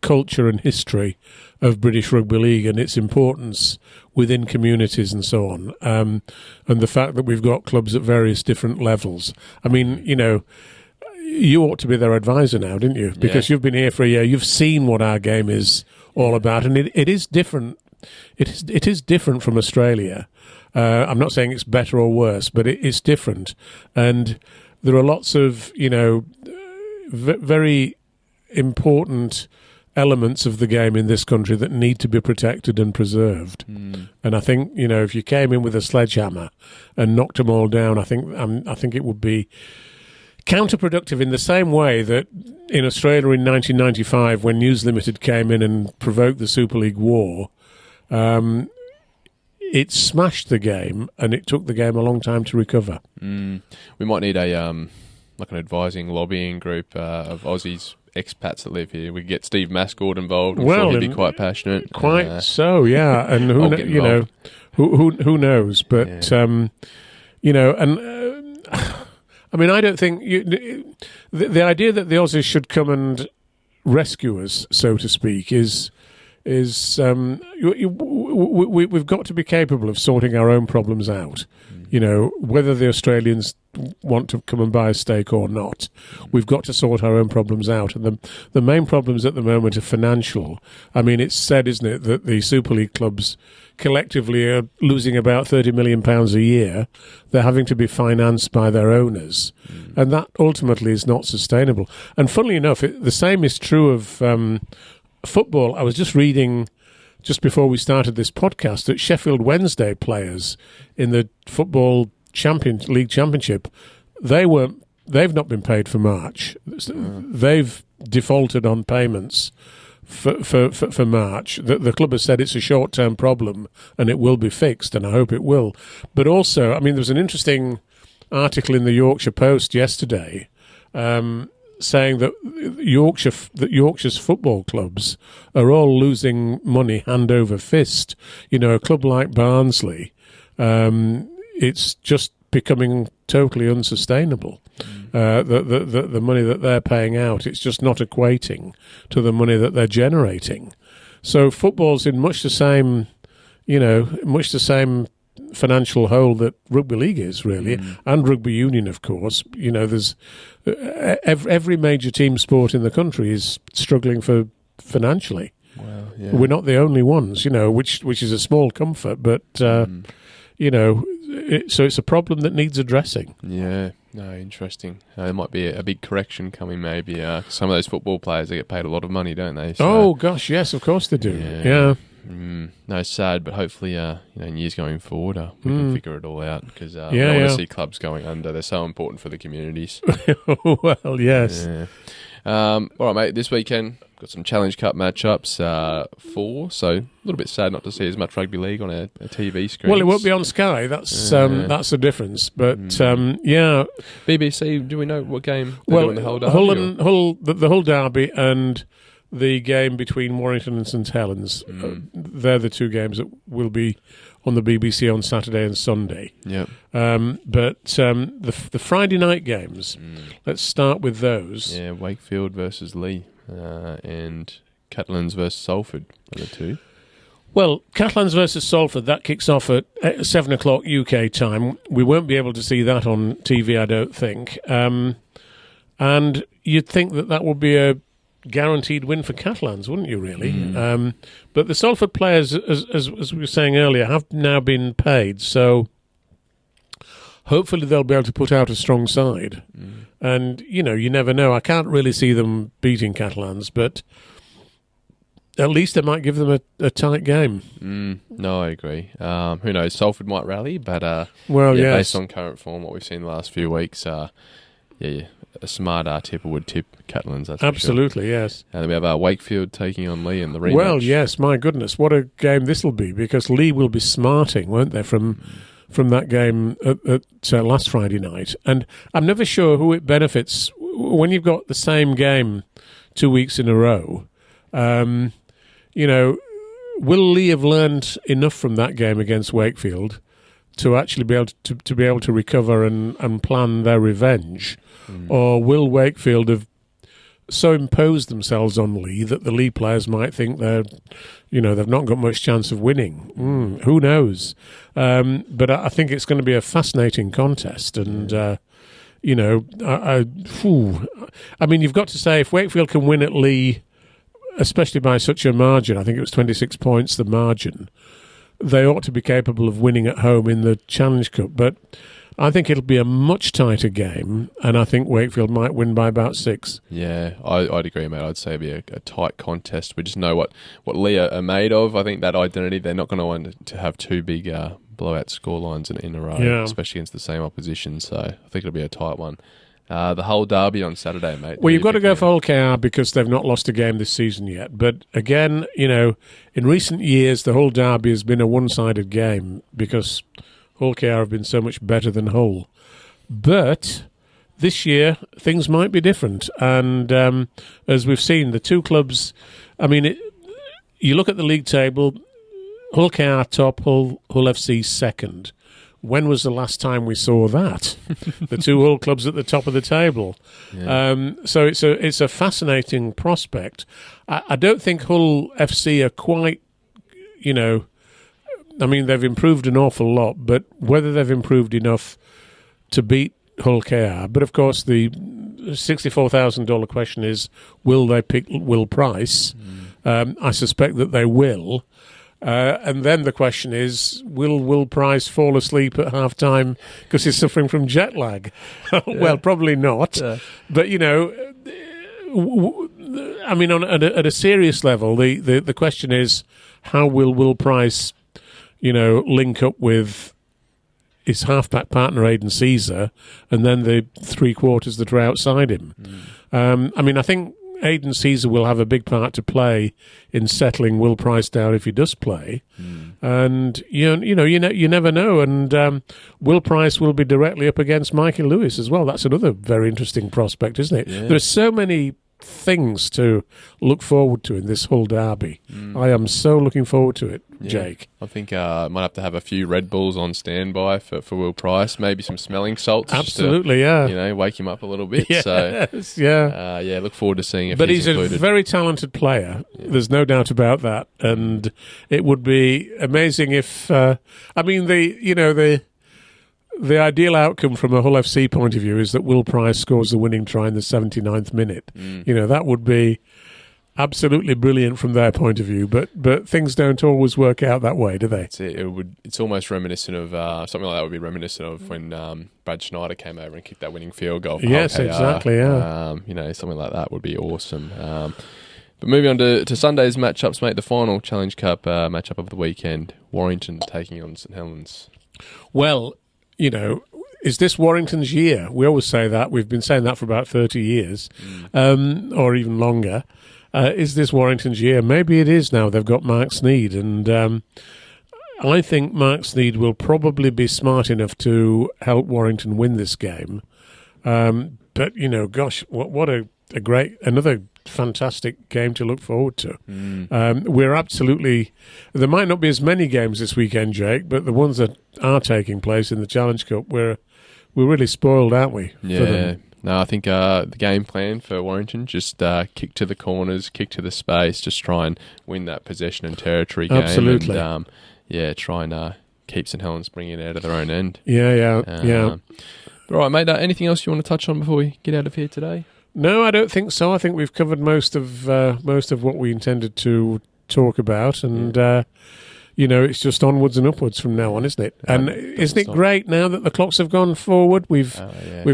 culture and history of British Rugby League and its importance within communities and so on, and the fact that we've got clubs at various different levels. I mean, you ought to be their advisor now, didn't you? Because you've been here for a year. You've seen what our game is all about, and it is different. It is different from Australia. I'm not saying it's better or worse, but it's different, and there are lots of very important elements of the game in this country that need to be protected and preserved. And I think, if you came in with a sledgehammer and knocked them all down, I think it would be counterproductive in the same way that in Australia in 1995, when News Limited came in and provoked the Super League war, it smashed the game and it took the game a long time to recover. We might need an advising lobbying group of Aussies, expats that live here. We could get Steve Mascord involved. I'm sure he'd be quite passionate. Quite so, yeah. And who knows? But and I mean, I don't think the idea that the Aussies should come and rescue us, so to speak, is we've got to be capable of sorting our own problems out. Whether the Australians want to come and buy a stake or not, we've got to sort our own problems out. And the main problems at the moment are financial. I mean, it's said, isn't it, that the Super League clubs collectively are losing about £30 million a year. They're having to be financed by their owners. And that ultimately is not sustainable. And funnily enough, the same is true of football. I was just reading just before we started this podcast that Sheffield Wednesday players in the football League Championship, they weren't they've not been paid for March. They've defaulted on payments for March. The club has said it's a short-term problem and it will be fixed, and I hope it will. But also, I mean, there was an interesting article in the Yorkshire Post yesterday saying that Yorkshire's football clubs are all losing money hand over fist. You know, a club like Barnsley, it's just becoming totally unsustainable. The money that they're paying out, it's just not equating to the money that they're generating. So football's in much the same financial hole that rugby league is, really, and rugby union, of course. You know, there's every major team sport in the country is struggling financially. Wow, yeah. We're not the only ones, you know, which is a small comfort, but you know, so it's a problem that needs addressing. Yeah, no, interesting. There might be a big correction coming, maybe. Some of those football players, they get paid a lot of money, don't they? So, oh gosh, yes, of course they do. Yeah. No, sad, but hopefully, in years going forward, we can figure it all out, because we don't want to see clubs going under. They're so important for the communities. Well, yes. Yeah. All right, mate. This weekend, got some Challenge Cup matchups. 4, so a little bit sad not to see as much rugby league on a TV screen. Well, it won't be on Sky. That's the difference. But yeah, BBC. Do we know what game they're doing the whole derby? The Hull derby and the game between Warrington and St Helens. They're the two games that will be on the BBC on Saturday and Sunday. Yep. But the Friday night games, let's start with those. Yeah, Wakefield versus Leigh and Catalans versus Salford are the two. Well, Catalans versus Salford, that kicks off at 7 o'clock UK time. We won't be able to see that on TV, I don't think. And you'd think that would be a guaranteed win for Catalans, wouldn't you, really? But the Salford players, as we were saying earlier, have now been paid, so hopefully they'll be able to put out a strong side. And, you know, you never know. I can't really see them beating Catalans, but at least they might give them a tight game. No, I agree. Who knows? Salford might rally, but yes. Based on current form, what we've seen the last few weeks, a smart tipper would tip Catalans. That's absolutely, for sure. Yes. And then we have Wakefield taking on Leigh in the rematch. Well, yes, my goodness, what a game this will be, because Leigh will be smarting, won't they, from that game at last Friday night. And I'm never sure who it benefits when you've got the same game 2 weeks in a row. You know, will Leigh have learned enough from that game against Wakefield to actually be able to recover and plan their revenge? Or will Wakefield have so imposed themselves on Leigh that the Leigh players might think they've not got much chance of winning? Who knows? But I think it's going to be a fascinating contest, and I mean, you've got to say, if Wakefield can win at Leigh, especially by such a margin, I think it was 26 points the margin, they ought to be capable of winning at home in the Challenge Cup. But I think it'll be a much tighter game, and I think Wakefield might win by about 6. Yeah, I'd agree, mate. I'd say it'd be a tight contest. We just know what Leigh are made of. I think that identity, they're not going to want to have two big blowout scorelines in a row, especially against the same opposition. So I think it'll be a tight one. The Hull derby on Saturday, mate. Well, you've got to go for Hull KR because they've not lost a game this season yet. But again, you know, in recent years, the Hull derby has been a one-sided game because Hull KR have been so much better than Hull. But this year, things might be different. And as we've seen, the two clubs, I mean, you look at the league table, Hull KR top, Hull FC second. When was the last time we saw that? The two Hull clubs at the top of the table. Yeah. So it's a fascinating prospect. I don't think Hull FC are quite, you know, I mean, they've improved an awful lot, but whether they've improved enough to beat Hull KR. But of course, the $64,000 question is, will they pick Will Pryce? I suspect that they will. And then the question is, will Pryce fall asleep at half-time because he's suffering from jet lag? Well, probably not. Yeah. But, you know, I mean, at a serious level, the question is, how will Pryce, you know, link up with his half-back partner, Aidan Caesar, and then the three-quarters that are outside him. I mean, I think Aidan Caesar will have a big part to play in settling Will Pryce down if he does play. And, you never know. And Will Pryce will be directly up against Mikey Lewis as well. That's another very interesting prospect, isn't it? Yeah. There are so many things to look forward to in this Hull derby. I am so looking forward to it, Jake. I think I might have to have a few Red Bulls on standby for Will Pryce, maybe some smelling salts. Absolutely, just to, wake him up a little bit. Yes, So, look forward to seeing if but he's a included. very talented player. There's no doubt about that. And it would be amazing if, the ideal outcome from a Hull FC point of view is that Will Pryce scores the winning try in the 79th minute. That would be absolutely brilliant from their point of view. But things don't always work out that way, do they? That's it. It's almost reminiscent of something like that would be reminiscent of when Brad Schneider came over and kicked that winning field goal. For Yes, Hull KR. exactly. Yeah. Something like that would be awesome. But moving on to Sunday's matchups, mate. The final Challenge Cup matchup of the weekend: Warrington taking on St Helens. Well, is this Warrington's year? We always say that. We've been saying that for about 30 years, or even longer. Is this Warrington's year? Maybe it is now. They've got Mark Sneed, and I think Mark Sneed will probably be smart enough to help Warrington win this game. But, gosh, what a great, another fantastic game to look forward to. We're absolutely... There might not be as many games this weekend, Jake, but the ones that are taking place in the Challenge Cup, we're really spoiled, aren't we? Yeah. For them? No, I think the game plan for Warrington, just kick to the corners, kick to the space, just try and win that possession and territory game. Absolutely. And, try and keep St Helens bringing it out of their own end. Yeah. All right, mate, anything else you want to touch on before we get out of here today? No, I don't think so. I think we've covered most of what we intended to talk about, and it's just onwards and upwards from now on, isn't it? And isn't it great now that the clocks have gone forward? We've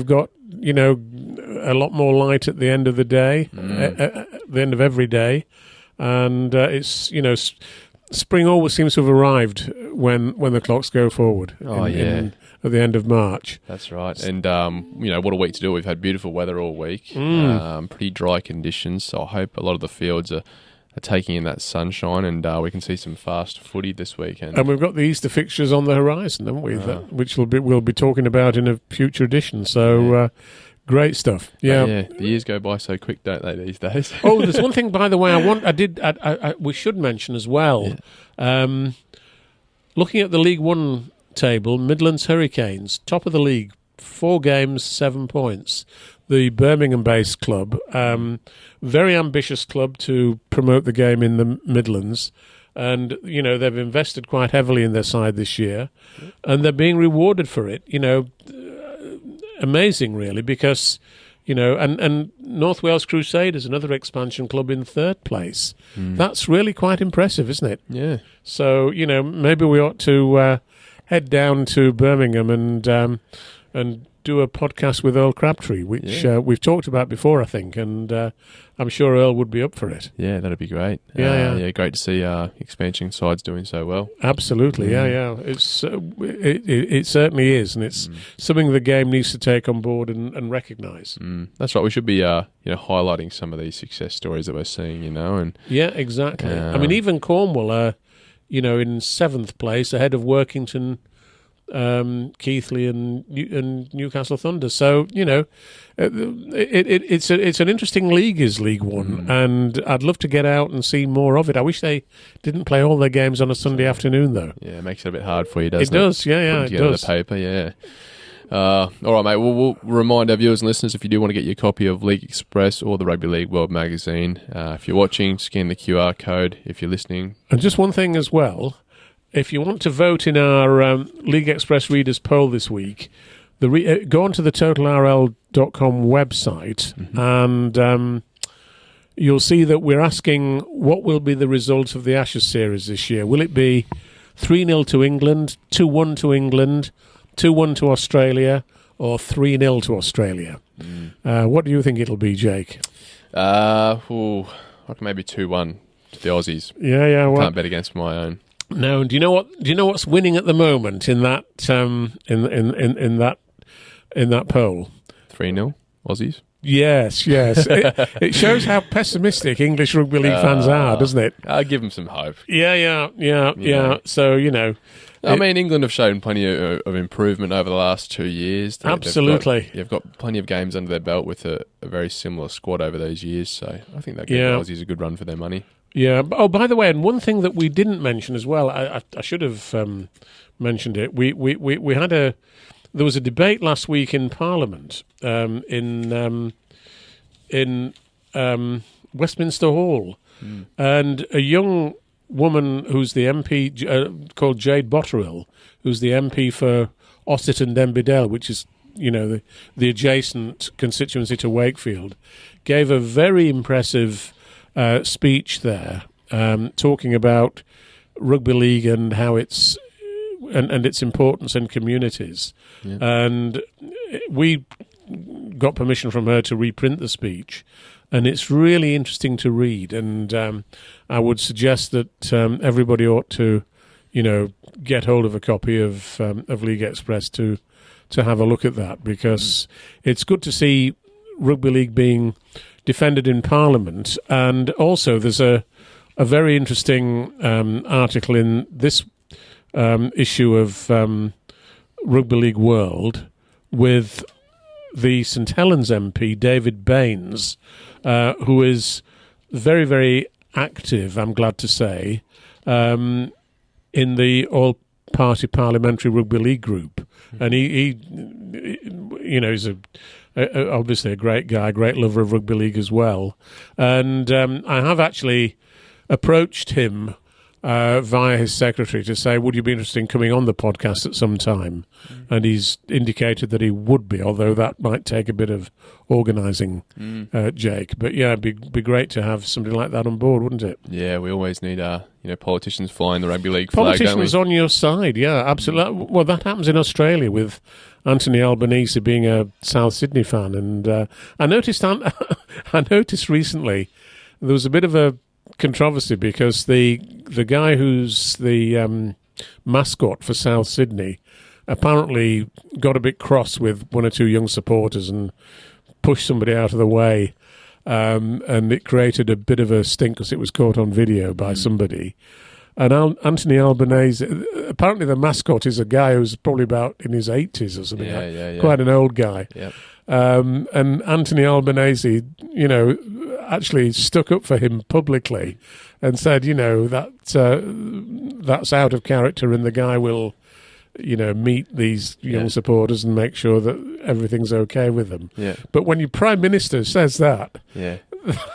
got a lot more light at the end of the day, at the end of every day, and it's spring always seems to have arrived when the clocks go forward. At the end of March. That's right. And, what a week to do. We've had beautiful weather all week, pretty dry conditions, so I hope a lot of the fields are taking in that sunshine, and we can see some fast footy this weekend. And we've got the Easter fixtures on the horizon, haven't we? Which we'll be talking about in a future edition. So great stuff. Yeah. The years go by so quick, don't they, these days? Oh, there's one thing, by the way, we should mention as well. Yeah. Looking at the League One table, Midlands Hurricanes, top of the league, 4 games, 7 points. The Birmingham-based club, very ambitious club to promote the game in the Midlands, and they've invested quite heavily in their side this year, and they're being rewarded for it. Amazing, really, because and North Wales Crusaders, another expansion club, in 3rd place. That's really quite impressive, isn't it? Yeah. So maybe we ought to head down to Birmingham and do a podcast with Earl Crabtree, which we've talked about before, I think, and I'm sure Earl would be up for it. Yeah, that'd be great. Yeah. Great to see expansion sides doing so well. Absolutely, yeah. It's it certainly is, and it's something the game needs to take on board and recognise. That's right. We should be highlighting some of these success stories that we're seeing, and yeah, exactly. I mean, even Cornwall are in 7th place, ahead of Workington, Keighley and Newcastle Thunder. So it's an interesting league, is League One, and I'd love to get out and see more of it. I wish they didn't play all their games on a Sunday afternoon, though. Yeah, it makes it a bit hard for you, doesn't it? It does, yeah, it does. The paper, yeah. All right, mate. We'll remind our viewers and listeners, if you do want to get your copy of League Express or the Rugby League World Magazine, if you're watching, scan the QR code. If you're listening, and just one thing as well. If you want to vote in our League Express Readers poll this week, go on to the totalrl.com website and you'll see that we're asking what will be the result of the Ashes series this year. Will it be 3-0 to England, 2-1 to England, 2-1 to Australia, or 3-0 to Australia? What do you think it'll be, Jake? Maybe 2-1 to the Aussies. Yeah. Can't bet against my own. No, do you know what? Do you know what's winning at the moment in that in that poll? 3-0 Aussies. Yes. It shows how pessimistic English rugby league fans are, doesn't it? I'll give them some hope. Yeah. So I mean, England have shown plenty of improvement over the last 2 years. Absolutely. They've got plenty of games under their belt with a very similar squad over those years. So I think that gave the Aussies a good run for their money. Yeah. Oh, by the way, and one thing that we didn't mention as well, I should have mentioned it. We had there was a debate last week in Parliament in Westminster Hall, and a young woman who's the MP called Jade Botterill, who's the MP for Ossiton Denby Dale, which is the adjacent constituency to Wakefield, gave a very impressive speech there, talking about rugby league and how it's and its importance in communities. Yeah. And we got permission from her to reprint the speech, and it's really interesting to read. And I would suggest that everybody ought to, get hold of a copy of League Express to have a look at that, because it's good to see rugby league being defended in Parliament. And also there's a very interesting article in this issue of Rugby League World with the St Helens MP, David Baines, who is very, very active, I'm glad to say, in the all-party parliamentary rugby league group. And he he's obviously a great guy, great lover of rugby league as well. And I have actually approached him via his secretary to say, would you be interested in coming on the podcast at some time? And he's indicated that he would be, although that might take a bit of organising, Jake. But yeah, it'd be great to have somebody like that on board, wouldn't it? Yeah, we always need politicians flying the rugby league flag, politicians don't we? on your side, yeah, absolutely. Well, that happens in Australia with Anthony Albanese being a South Sydney fan. And I noticed recently there was a bit of a controversy because the guy who's the mascot for South Sydney apparently got a bit cross with one or two young supporters and pushed somebody out of the way, and it created a bit of a stink because it was caught on video by somebody. And Anthony Albanese, apparently the mascot is a guy who's probably about in his 80s or something, quite an old guy. Yep. And Anthony Albanese, actually stuck up for him publicly and said, that's out of character, and the guy will, meet these young supporters and make sure that everything's okay with them. Yeah. But when your Prime Minister says that,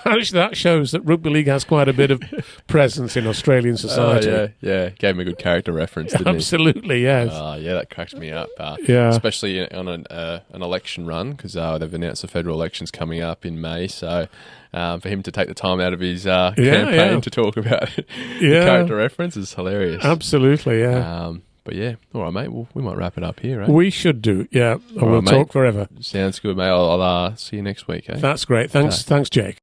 actually that shows that rugby league has quite a bit of presence in Australian society. Gave him a good character reference, didn't Absolutely, yes. That cracked me up. Especially on an election run, because they've announced the federal elections coming up in May, so for him to take the time out of his campaign to talk about the character reference is hilarious. Absolutely, yeah. But yeah, all right, mate. Well, we might wrap it up here, right? We should do, yeah. We'll talk forever. Sounds good, mate. I'll see you next week, eh? That's great. Thanks, Jake.